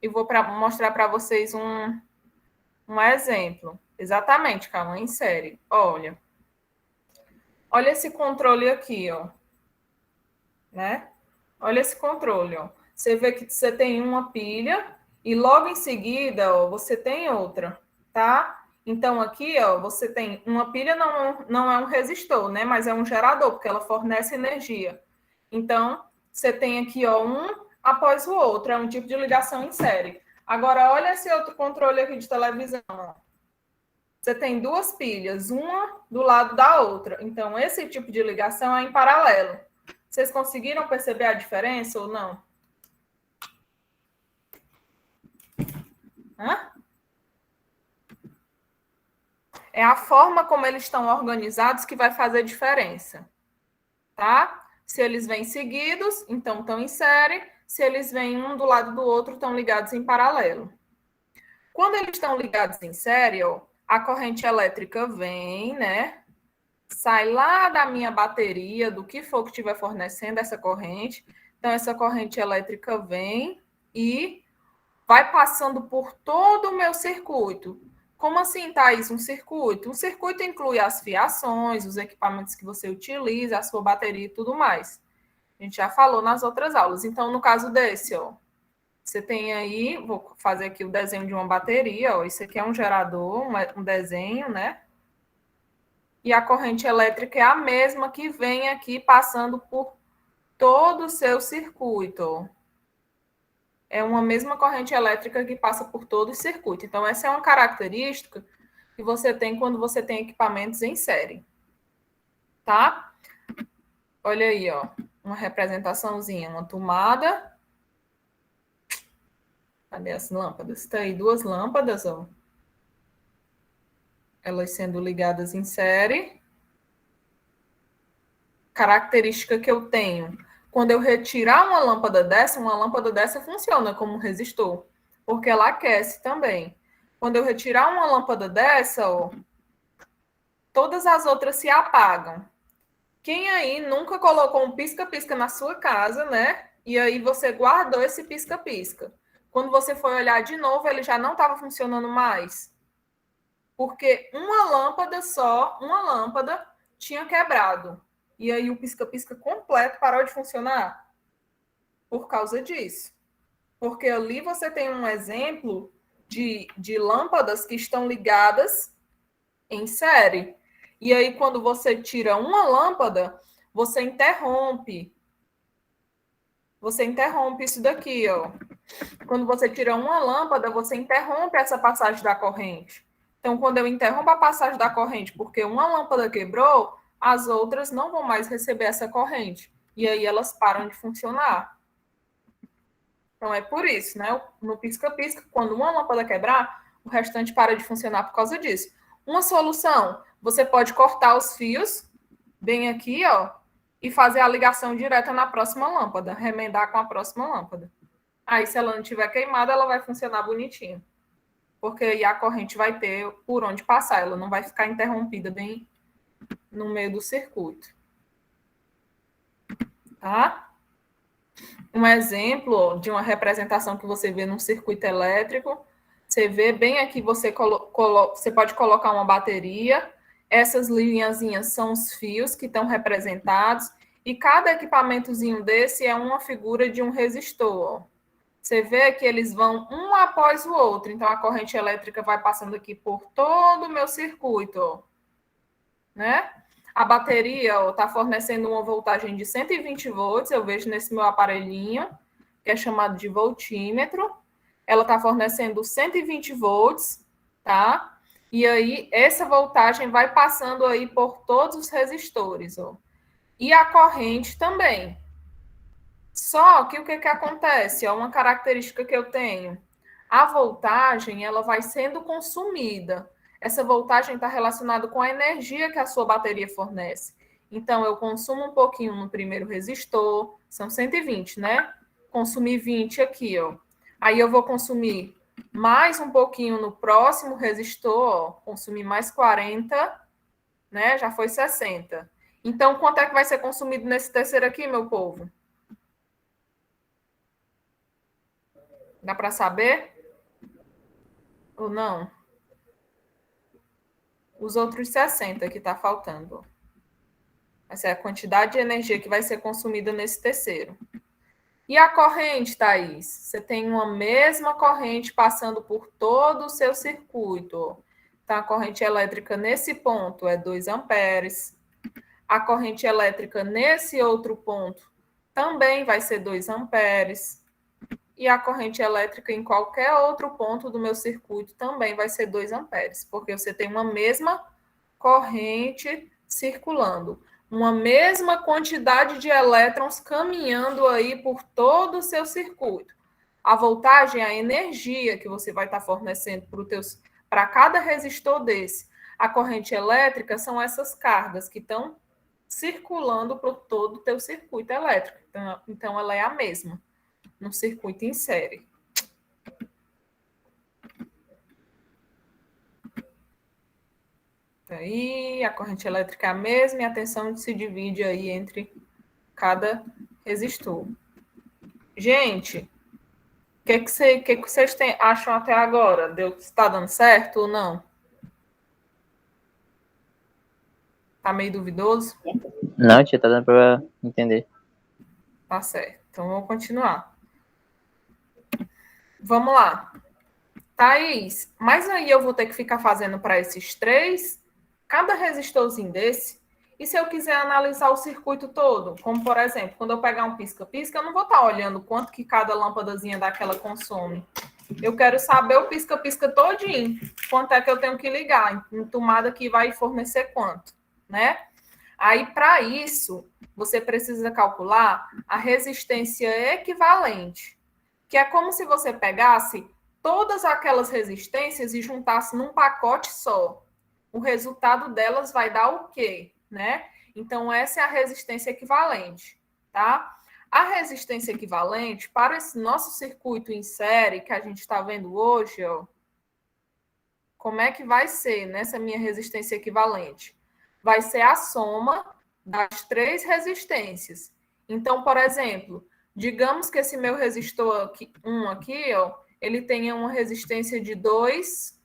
e vou mostrar para vocês um exemplo. Exatamente, Cauã, em série. Olha esse controle aqui, ó. Né? Olha esse controle, ó. Você vê que você tem uma pilha e logo em seguida, ó, você tem outra, tá? Então aqui, ó, você tem uma pilha, não é um resistor, né? Mas é um gerador, porque ela fornece energia. Então, você tem aqui, ó, um após o outro, é um tipo de ligação em série. Agora, olha esse outro controle aqui de televisão, ó. Você tem duas pilhas, uma do lado da outra. Então, esse tipo de ligação é em paralelo. Vocês conseguiram perceber a diferença ou não? Hã? É a forma como eles estão organizados que vai fazer diferença, tá? Se eles vêm seguidos, então estão em série. Se eles vêm um do lado do outro, estão ligados em paralelo. Quando eles estão ligados em série, ó, a corrente elétrica vem, né? Sai lá da minha bateria, do que for que estiver fornecendo essa corrente. Então, essa corrente elétrica vem e vai passando por todo o meu circuito. Como assim, Thaís, um circuito? Um circuito inclui as fiações, os equipamentos que você utiliza, a sua bateria e tudo mais. A gente já falou nas outras aulas. Então, no caso desse, ó, você tem aí, vou fazer aqui o desenho de uma bateria, ó, isso aqui é um gerador, um desenho, né? E a corrente elétrica é a mesma que vem aqui passando por todo o seu circuito. É uma mesma corrente elétrica que passa por todo o circuito. Então, essa é uma característica que você tem quando você tem equipamentos em série. Tá? Olha aí, ó, uma representaçãozinha, uma tomada. Cadê as lâmpadas? Tá aí duas lâmpadas, ó. Elas sendo ligadas em série. Característica que eu tenho. Quando eu retirar uma lâmpada dessa funciona como um resistor, porque ela aquece também. Quando eu retirar uma lâmpada dessa, ó, todas as outras se apagam. Quem aí nunca colocou um pisca-pisca na sua casa, né? E aí você guardou esse pisca-pisca. Quando você foi olhar de novo, ele já não estava funcionando mais. Porque uma lâmpada tinha quebrado. E aí o pisca-pisca completo parou de funcionar por causa disso. Porque ali você tem um exemplo de lâmpadas que estão ligadas em série. E aí, quando você tira uma lâmpada, você interrompe. Você interrompe isso daqui, ó. Quando você tira uma lâmpada, você interrompe essa passagem da corrente. Então, quando eu interrompo a passagem da corrente porque uma lâmpada quebrou, as outras não vão mais receber essa corrente. E aí elas param de funcionar. Então, é por isso, né? No pisca-pisca, quando uma lâmpada quebrar, o restante para de funcionar por causa disso. Uma solução, você pode cortar os fios, bem aqui, ó, e fazer a ligação direta na próxima lâmpada, remendar com a próxima lâmpada. Aí, se ela não estiver queimada, ela vai funcionar bonitinho. Porque aí a corrente vai ter por onde passar, ela não vai ficar interrompida bem no meio do circuito. Tá? Um exemplo de uma representação que você vê num circuito elétrico, você vê bem aqui, você pode colocar uma bateria, essas linhazinhas são os fios que estão representados, e cada equipamentozinho desse é uma figura de um resistor. Você vê que eles vão um após o outro, então a corrente elétrica vai passando aqui por todo o meu circuito, né? A bateria está fornecendo uma voltagem de 120 volts, eu vejo nesse meu aparelhinho, que é chamado de voltímetro. Ela está fornecendo 120 volts, tá? E aí, essa voltagem vai passando aí por todos os resistores, ó. E a corrente também. Só que o que acontece? É uma característica que eu tenho. A voltagem, ela vai sendo consumida. Essa voltagem está relacionada com a energia que a sua bateria fornece. Então, eu consumo um pouquinho no primeiro resistor, são 120, né? Consumi 20 aqui, ó. Aí eu vou consumir mais um pouquinho no próximo resistor, ó. Consumir mais 40, né? Já foi 60. Então, quanto é que vai ser consumido nesse terceiro aqui, meu povo? Dá para saber? Ou não? Os outros 60 que está faltando. Essa é a quantidade de energia que vai ser consumida nesse terceiro. E a corrente, Thaís? Você tem uma mesma corrente passando por todo o seu circuito. Então, a corrente elétrica nesse ponto é 2 amperes. A corrente elétrica nesse outro ponto também vai ser 2 amperes. E a corrente elétrica em qualquer outro ponto do meu circuito também vai ser 2 amperes, porque você tem uma mesma corrente circulando, uma mesma quantidade de elétrons caminhando aí por todo o seu circuito. A voltagem é a energia que você vai estar fornecendo para cada resistor desse. A corrente elétrica são essas cargas que estão circulando por todo o teu circuito elétrico. Então, ela é a mesma no circuito em série. Aí, a corrente elétrica é a mesma e a tensão se divide aí entre cada resistor. Gente, o que vocês acham até agora? Está dando certo ou não? Tá meio duvidoso? Não, tia, tá dando pra entender. Tá certo. Então, vou continuar. Vamos lá. Thaís, mas aí eu vou ter que ficar fazendo para esses três, cada resistorzinho desse. E se eu quiser analisar o circuito todo? Como, por exemplo, quando eu pegar um pisca-pisca, eu não vou estar olhando quanto que cada lâmpadazinha daquela consome. Eu quero saber o pisca-pisca todinho. Quanto é que eu tenho que ligar? Em tomada que vai fornecer quanto, né? Aí, para isso, você precisa calcular a resistência equivalente, que é como se você pegasse todas aquelas resistências e juntasse num pacote só. O resultado delas vai dar o quê, né? Então, essa é a resistência equivalente, tá? A resistência equivalente, para esse nosso circuito em série que a gente está vendo hoje, ó, como é que vai ser nessa minha resistência equivalente? Vai ser a soma das três resistências. Então, por exemplo, digamos que esse meu resistor aqui, aqui, ó, ele tenha uma resistência de 2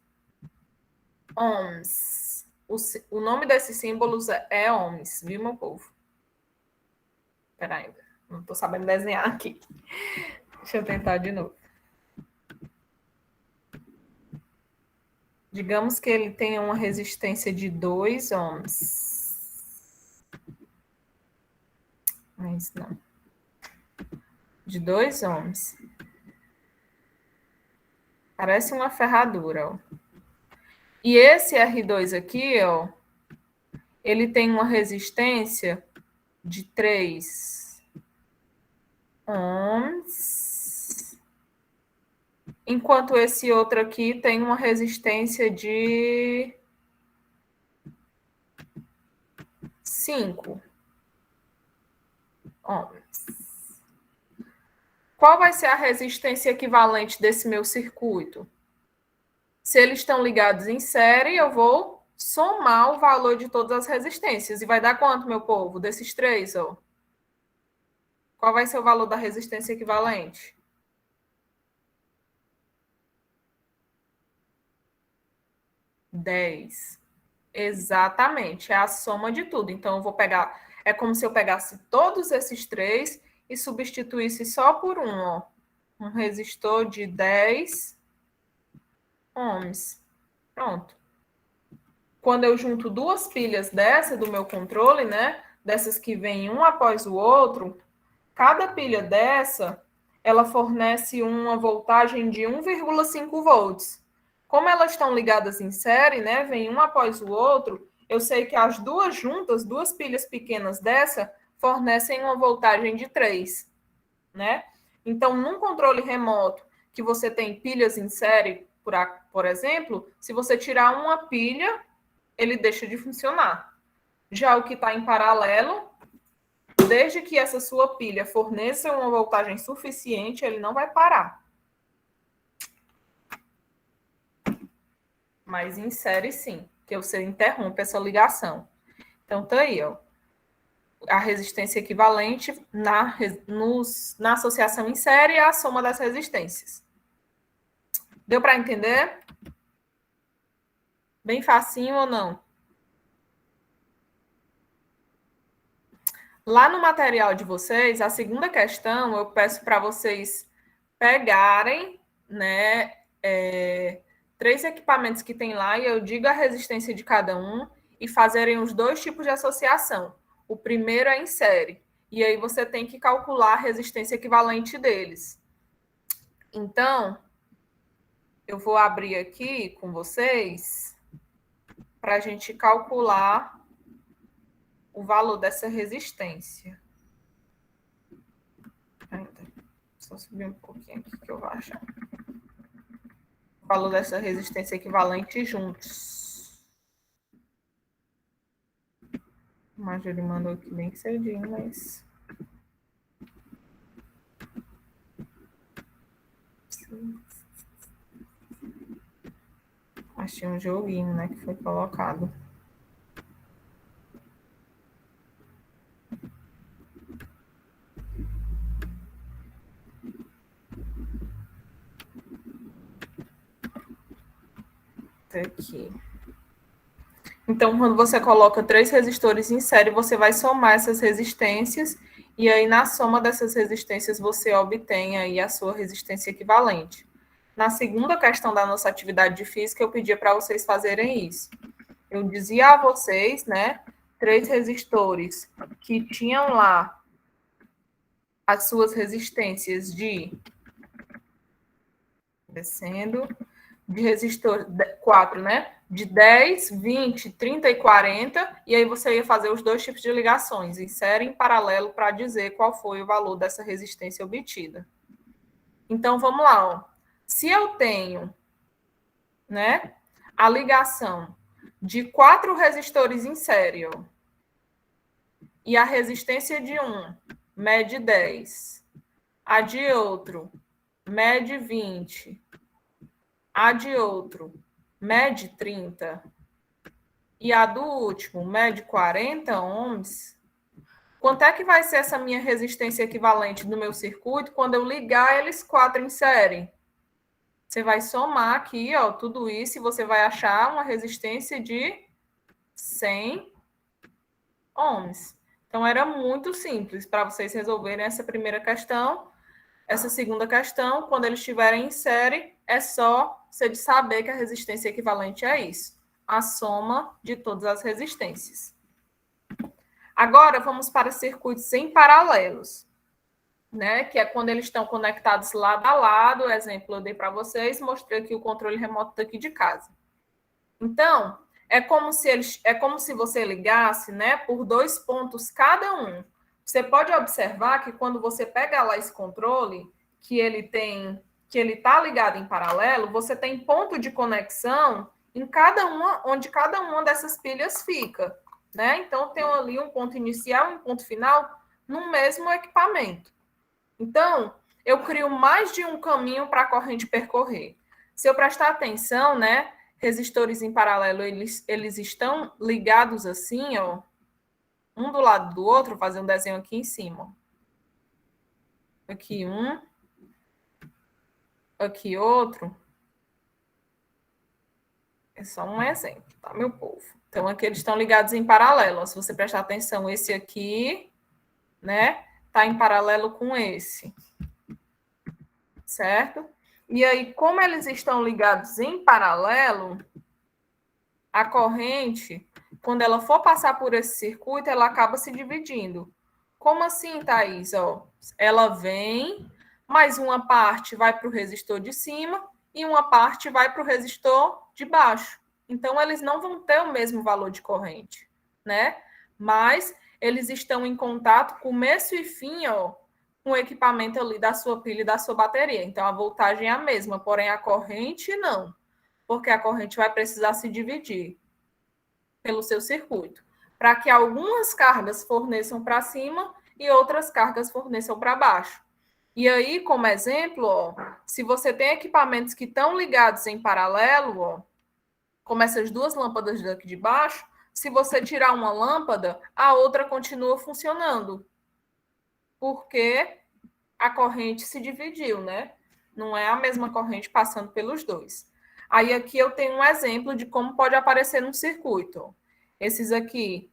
ohms. O nome desses símbolos é ohms, viu, meu povo? Espera aí, não estou sabendo desenhar aqui. Deixa eu tentar de novo. Digamos que ele tenha uma resistência de 2 ohms. Mas não. De 2 ohms. Parece uma ferradura, ó. E esse R2 aqui, ó, ele tem uma resistência de 3 ohms, enquanto esse outro aqui tem uma resistência de 5 ohms. Qual vai ser a resistência equivalente desse meu circuito? Se eles estão ligados em série, eu vou somar o valor de todas as resistências. E vai dar quanto, meu povo? Desses três, ó. Qual vai ser o valor da resistência equivalente? 10. Exatamente, é a soma de tudo. Então, eu vou pegar... É como se eu pegasse todos esses três e substituísse só por um, ó. Um resistor de 10 ohms. Pronto. Quando eu junto duas pilhas dessa do meu controle, né? Dessas que vêm um após o outro, cada pilha dessa, ela fornece uma voltagem de 1,5 volts. Como elas estão ligadas em série, né? Vem um após o outro, eu sei que as duas juntas, duas pilhas pequenas dessa, fornecem uma voltagem de 3, né? Então, num controle remoto que você tem pilhas em série, por exemplo, se você tirar uma pilha, ele deixa de funcionar. Já o que está em paralelo, desde que essa sua pilha forneça uma voltagem suficiente, ele não vai parar. Mas em série, sim, que você interrompe essa ligação. Então, tá aí, ó. A resistência equivalente na associação em série é a soma das resistências. Deu para entender? Bem facinho ou não? Lá no material de vocês, a segunda questão, eu peço para vocês pegarem, né, 3 equipamentos que tem lá e eu digo a resistência de cada um e fazerem os 2 tipos de associação. O primeiro é em série, e aí você tem que calcular a resistência equivalente deles. Então, eu vou abrir aqui com vocês para a gente calcular o valor dessa resistência. Só subir um pouquinho aqui que eu vou achar. O valor dessa resistência equivalente juntos. O Marjorie mandou aqui bem cedinho, mas... Achei um joguinho, né, que foi colocado. Aqui. Então, quando você coloca 3 resistores em série, você vai somar essas resistências, e aí na soma dessas resistências você obtém aí a sua resistência equivalente. Na segunda questão da nossa atividade de física, eu pedia para vocês fazerem isso. Eu dizia a vocês, né, 3 resistores que tinham lá as suas resistências descendo, de resistor 4, né? De 10, 20, 30 e 40, e aí você ia fazer os 2 tipos de ligações, em série e em paralelo, para dizer qual foi o valor dessa resistência obtida. Então, vamos lá, ó. Se eu tenho, né, a ligação de 4 resistores em série, ó, e a resistência de um mede 10, a de outro mede 20, a de outro mede 30 e a do último mede 40 ohms, quanto é que vai ser essa minha resistência equivalente no meu circuito quando eu ligar eles 4 em série? Você vai somar aqui, ó, tudo isso, e você vai achar uma resistência de 100 ohms. Então, era muito simples para vocês resolverem essa primeira questão. Essa segunda questão, quando eles estiverem em série, é só você saber que a resistência equivalente é isso, a soma de todas as resistências. Agora, vamos para circuitos em paralelos, né? Que é quando eles estão conectados lado a lado. O exemplo eu dei para vocês, mostrei aqui o controle remoto daqui de casa. Então, é como se você ligasse, né, por 2 pontos cada um. Você pode observar que quando você pega lá esse controle, que ele está ligado em paralelo, você tem ponto de conexão em cada uma, onde cada uma dessas pilhas fica, né? Então, tem ali um ponto inicial e um ponto final no mesmo equipamento. Então, eu crio mais de um caminho para a corrente percorrer. Se eu prestar atenção, né, resistores em paralelo, eles estão ligados assim, ó, um do lado do outro. Vou fazer um desenho aqui em cima. Aqui um, aqui outro. É só um exemplo, tá, meu povo? Então, aqui eles estão ligados em paralelo. Ó, se você prestar atenção, esse aqui, né, tá em paralelo com esse. Certo? E aí, como eles estão ligados em paralelo, a corrente, quando ela for passar por esse circuito, ela acaba se dividindo. Como assim, Thaís? Ó, ela vem, mas uma parte vai para o resistor de cima e uma parte vai para o resistor de baixo. Então, eles não vão ter o mesmo valor de corrente, né? Mas eles estão em contato, começo e fim, ó, com o equipamento ali da sua pilha e da sua bateria. Então, a voltagem é a mesma, porém a corrente não, porque a corrente vai precisar se dividir pelo seu circuito, para que algumas cargas forneçam para cima e outras cargas forneçam para baixo. E aí, como exemplo, ó, se você tem equipamentos que estão ligados em paralelo, ó, como essas 2 lâmpadas daqui de baixo, se você tirar uma lâmpada, a outra continua funcionando, porque a corrente se dividiu, né? Não é a mesma corrente passando pelos 2. Aí aqui eu tenho um exemplo de como pode aparecer no circuito. Esses aqui,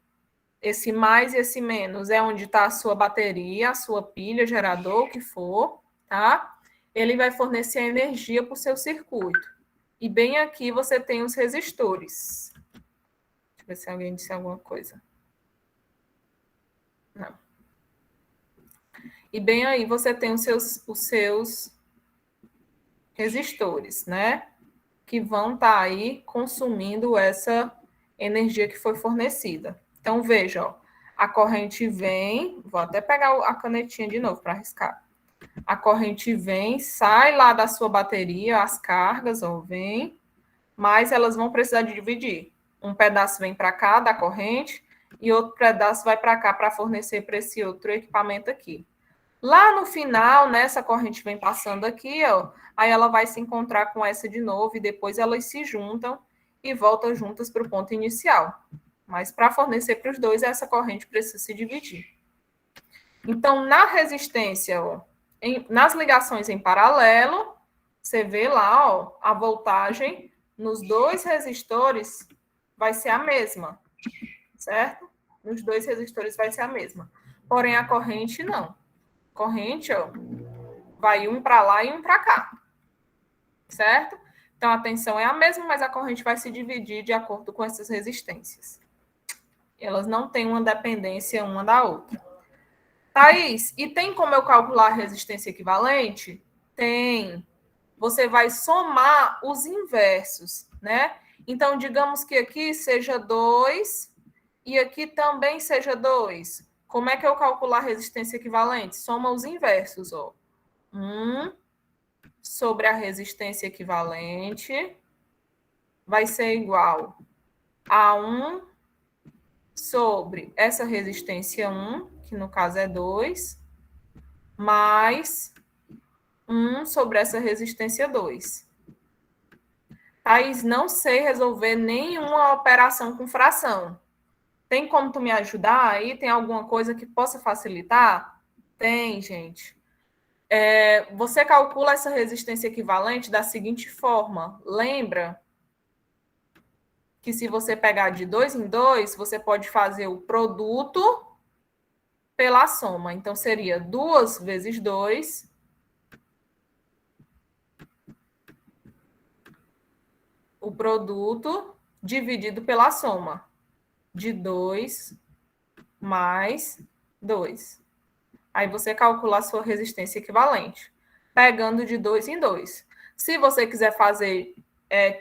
esse mais e esse menos, é onde está a sua bateria, a sua pilha, gerador, o que for, tá? Ele vai fornecer energia para o seu circuito. E bem aqui você tem os resistores. Deixa eu ver se alguém disse alguma coisa. Não. E bem aí você tem os seus resistores, né? Que vão estar aí consumindo essa energia que foi fornecida. Então, veja, ó, a corrente vem, vou até pegar a canetinha de novo para riscar. A corrente vem, sai lá da sua bateria, as cargas, ó, vem, mas elas vão precisar de dividir. Um pedaço vem para cá da corrente e outro pedaço vai para cá para fornecer para esse outro equipamento aqui. Lá no final, né, essa corrente vem passando aqui, ó, aí ela vai se encontrar com essa de novo e depois elas se juntam e voltam juntas para o ponto inicial. Mas para fornecer para os dois, essa corrente precisa se dividir. Então, na resistência, ó, nas ligações em paralelo, você vê lá, ó, a voltagem nos dois resistores vai ser a mesma, certo? Nos dois resistores vai ser a mesma. Porém, a corrente não. Corrente, ó, vai um para lá e um para cá, certo? Então, a tensão é a mesma, mas a corrente vai se dividir de acordo com essas resistências. Elas não têm uma dependência uma da outra. Thaís, e tem como eu calcular a resistência equivalente? Tem. Você vai somar os inversos, né? Então, digamos que aqui seja 2 e aqui também seja 2. Como é que eu calculo a resistência equivalente? Soma os inversos, ó. 1 sobre a resistência equivalente vai ser igual a 1 sobre essa resistência 1, que no caso é 2, mais 1 sobre essa resistência 2. Thaís, não sei resolver nenhuma operação com fração. Tem como tu me ajudar aí? Tem alguma coisa que possa facilitar? Tem, gente. Você calcula essa resistência equivalente da seguinte forma. Lembra que se você pegar de 2 em 2, você pode fazer o produto pela soma. Então, seria 2 vezes 2 o produto dividido pela soma de 2 mais 2. Aí você calcula a sua resistência equivalente, pegando de 2 em 2. Se você quiser fazer,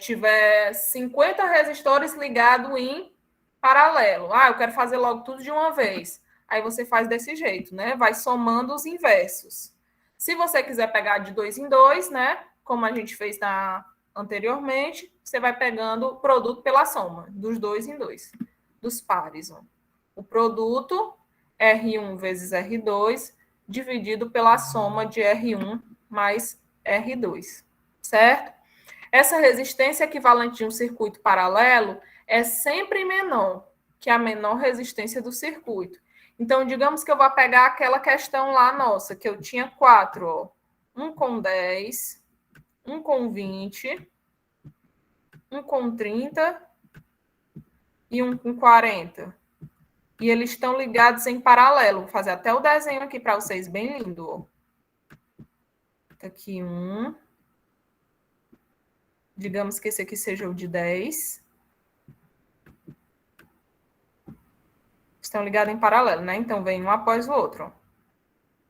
tiver 50 resistores ligados em paralelo, eu quero fazer logo tudo de uma vez. Aí você faz desse jeito, né? Vai somando os inversos. Se você quiser pegar de 2 em 2, né? Como a gente fez anteriormente, você vai pegando o produto pela soma, dos 2 em 2, dos pares. Ó. O produto, R1 vezes R2, dividido pela soma de R1 mais R2, certo? Essa resistência equivalente de um circuito paralelo é sempre menor que a menor resistência do circuito. Então, digamos que eu vou pegar aquela questão lá nossa, que eu tinha 4, ó. Um com 10, um com 20, um com 30 e um com 40. E eles estão ligados em paralelo. Vou fazer até o desenho aqui para vocês, bem lindo. Ó. Tá aqui um. Digamos que esse aqui seja o de 10. Estão ligados em paralelo, né? Então, vem um após o outro.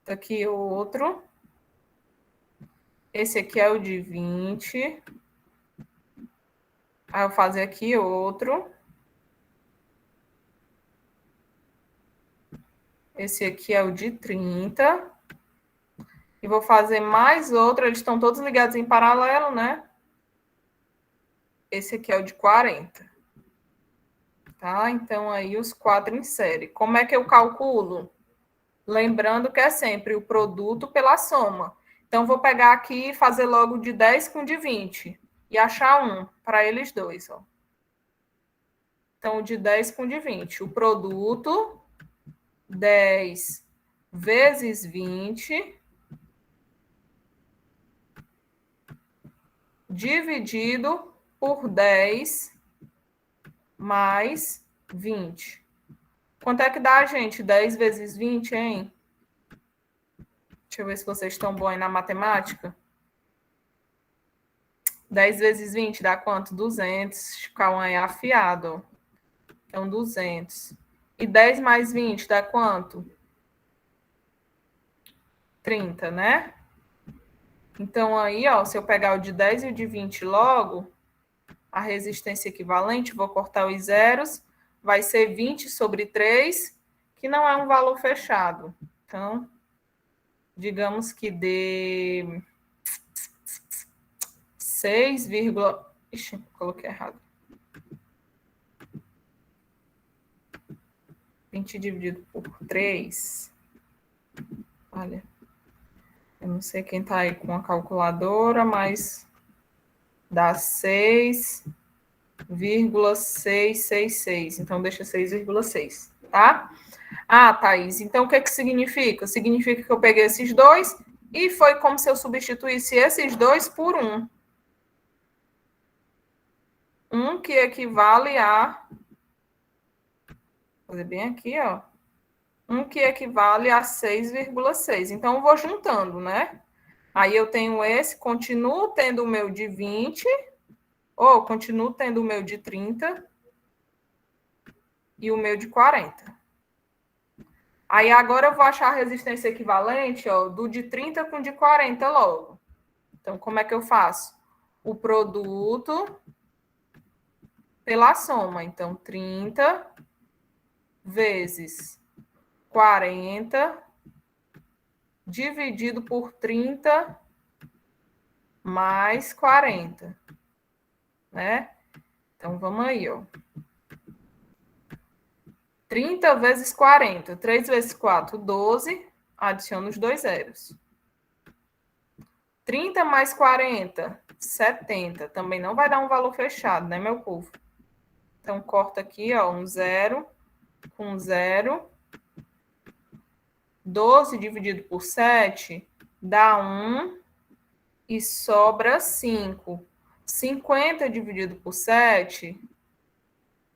Tá aqui o outro. Esse aqui é o de 20. Aí eu vou fazer aqui outro. Esse aqui é o de 30. E vou fazer mais outro. Eles estão todos ligados em paralelo, né? Esse aqui é o de 40. Tá? Então, aí os 4 em série. Como é que eu calculo? Lembrando que é sempre o produto pela soma. Então, vou pegar aqui e fazer logo de 10 com de 20. E achar um para eles dois. Ó. Então, de 10 com de 20. O produto, 10 vezes 20, dividido por 10 mais 20. Quanto é que dá, gente? 10 vezes 20, hein? Deixa eu ver se vocês estão bons aí na matemática. 10 vezes 20 dá quanto? 200. Calma aí, afiado. Então, 200. E 10 mais 20 dá quanto? 30, né? Então, aí, ó, se eu pegar o de 10 e o de 20 logo, a resistência equivalente, vou cortar os zeros, vai ser 20 sobre 3, que não é um valor fechado. Então, digamos que dê 6, ixi, coloquei errado. 20 dividido por 3. Olha, eu não sei quem está aí com a calculadora, mas dá 6,666. Então, deixa 6,6, tá? Thaís, então o que significa? Significa que eu peguei esses dois e foi como se eu substituísse esses dois por um. 1 que equivale a... Vou fazer bem aqui, ó. 1 que equivale a 6,6. Então, eu vou juntando, né? Aí eu tenho esse, continuo tendo o meu de 20, ou continuo tendo o meu de 30 e o meu de 40. Aí agora eu vou achar a resistência equivalente, ó, do de 30 com o de 40 logo. Então, como é que eu faço? O produto pela soma. Então, 30 vezes 40 dividido por 30 mais 40, né? Então, vamos aí, ó. 30 vezes 40. 3 vezes 4, 12. Adiciono os dois zeros. 30 mais 40, 70. Também não vai dar um valor fechado, né, meu povo? Então, corta aqui, ó, um zero com zero. 12 dividido por 7 dá 1 e sobra 5. 50 dividido por 7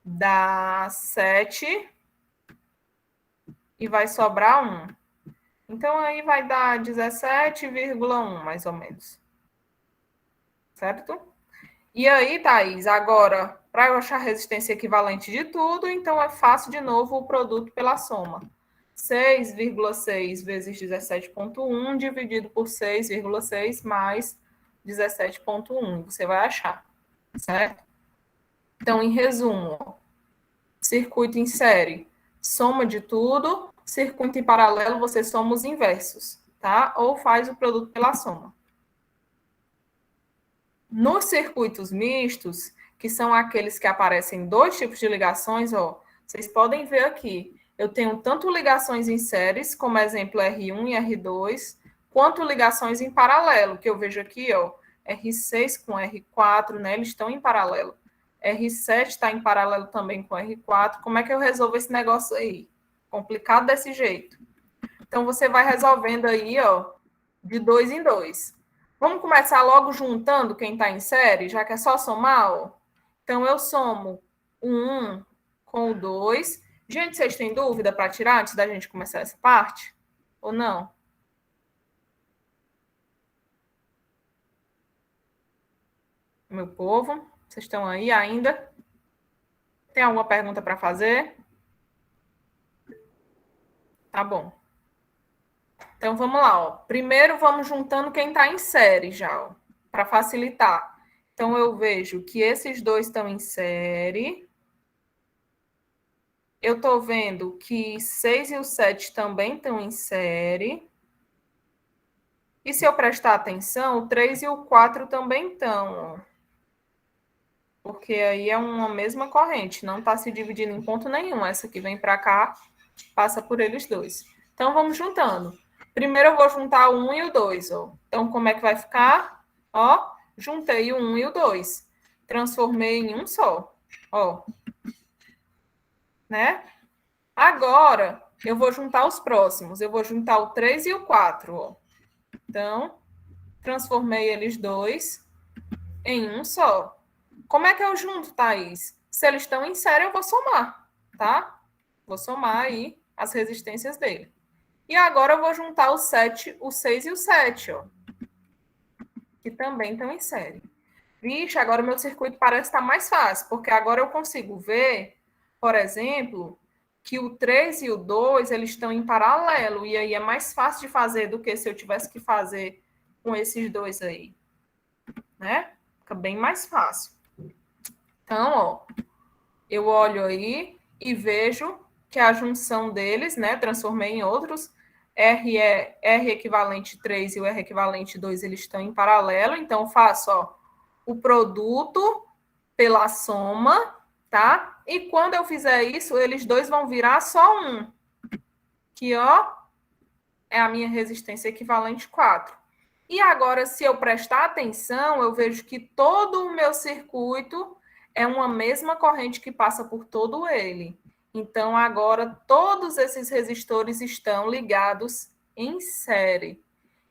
dá 7 e vai sobrar 1. Então, aí vai dar 17,1, mais ou menos. Certo? E aí, Thaís, agora, para eu achar a resistência equivalente de tudo, então eu faço de novo o produto pela soma. 6,6 vezes 17,1 dividido por 6,6 mais 17,1. Você vai achar, certo? Então, em resumo, ó, circuito em série, soma de tudo. Circuito em paralelo, você soma os inversos, tá? Ou faz o produto pela soma. Nos circuitos mistos, que são aqueles que aparecem dois tipos de ligações, ó, vocês podem ver aqui. Eu tenho tanto ligações em séries, como exemplo R1 e R2, quanto ligações em paralelo, que eu vejo aqui, ó, R6 com R4, né? Eles estão em paralelo. R7 está em paralelo também com R4. Como é que eu resolvo esse negócio aí? Complicado desse jeito. Então, você vai resolvendo aí, ó, de 2 em 2. Vamos começar logo juntando quem está em série, já que é só somar, ó. Então, eu somo o 1 com o 2. Gente, vocês têm dúvida para tirar antes da gente começar essa parte? Ou não? Meu povo, vocês estão aí ainda? Tem alguma pergunta para fazer? Tá bom. Então, vamos lá, ó. Primeiro, vamos juntando quem está em série já, ó, para facilitar. Então, eu vejo que esses dois estão em série. Eu estou vendo que 6 e o 7 também estão em série. E se eu prestar atenção, o 3 e o 4 também estão, ó. Porque aí é uma mesma corrente, não está se dividindo em ponto nenhum. Essa que vem para cá, passa por eles dois. Então, vamos juntando. Primeiro eu vou juntar o 1 e o 2, ó. Então, como é que vai ficar? Ó, juntei o 1 e o 2. Transformei em um só, ó. Né? Agora, eu vou juntar os próximos. Eu vou juntar o 3 e o 4, ó. Então, transformei eles dois em um só. Como é que eu junto, Thaís? Se eles estão em série, eu vou somar, tá? Vou somar aí as resistências dele. E agora eu vou juntar o 7, o 6 e o 7, ó. Que também estão em série. Vixe, agora o meu circuito parece estar mais fácil, porque agora eu consigo ver, por exemplo, que o 3 e o 2, eles estão em paralelo, e aí é mais fácil de fazer do que se eu tivesse que fazer com esses dois aí, né? Fica bem mais fácil. Então, ó, eu olho aí e vejo que a junção deles, né, transformei em outros, R equivalente 3 e o R equivalente 2, eles estão em paralelo, então eu faço, ó, o produto pela soma, tá? E quando eu fizer isso, eles dois vão virar só um, que, ó, é a minha resistência equivalente 4. E agora, se eu prestar atenção, eu vejo que todo o meu circuito é uma mesma corrente que passa por todo ele. Então, agora, todos esses resistores estão ligados em série.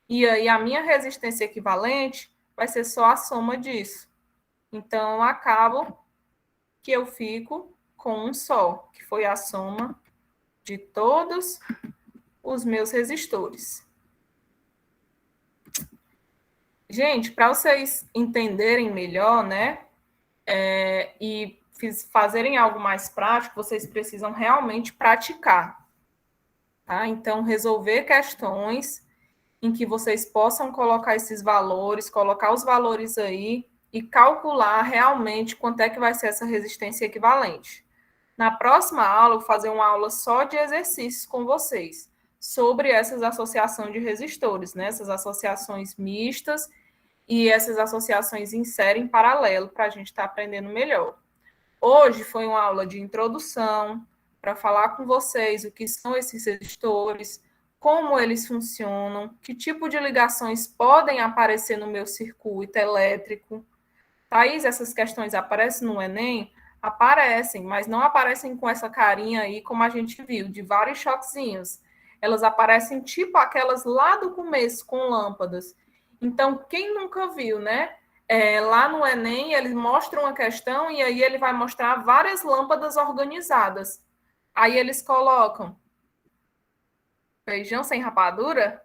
E aí, a minha resistência equivalente vai ser só a soma disso. Então, eu acabo que eu fico com um só, que foi a soma de todos os meus resistores. Gente, para vocês entenderem melhor, né, e fazerem algo mais prático, vocês precisam realmente praticar, tá? Então, resolver questões em que vocês possam colocar esses valores, colocar os valores aí e calcular realmente quanto é que vai ser essa resistência equivalente. Na próxima aula, eu vou fazer uma aula só de exercícios com vocês, sobre essas associações de resistores, né? Essas associações mistas e essas associações em série em paralelo, para a gente estar aprendendo melhor. Hoje foi uma aula de introdução, para falar com vocês o que são esses resistores, como eles funcionam, que tipo de ligações podem aparecer no meu circuito elétrico. Thaís, essas questões aparecem no Enem? Aparecem, mas não aparecem com essa carinha aí, como a gente viu, de vários choquezinhos. Elas aparecem tipo aquelas lá do começo, com lâmpadas. Então, quem nunca viu, né? Lá no Enem, eles mostram uma questão e aí ele vai mostrar várias lâmpadas organizadas. Aí eles colocam feijão sem rapadura.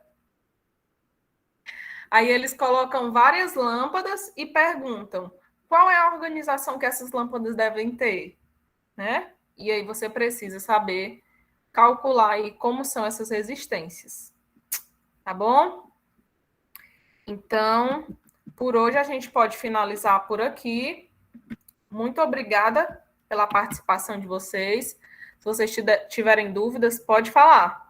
Aí eles colocam várias lâmpadas e perguntam qual é a organização que essas lâmpadas devem ter, né? E aí você precisa saber calcular aí como são essas resistências. Tá bom? Então, por hoje a gente pode finalizar por aqui. Muito obrigada pela participação de vocês. Se vocês tiverem dúvidas, pode falar.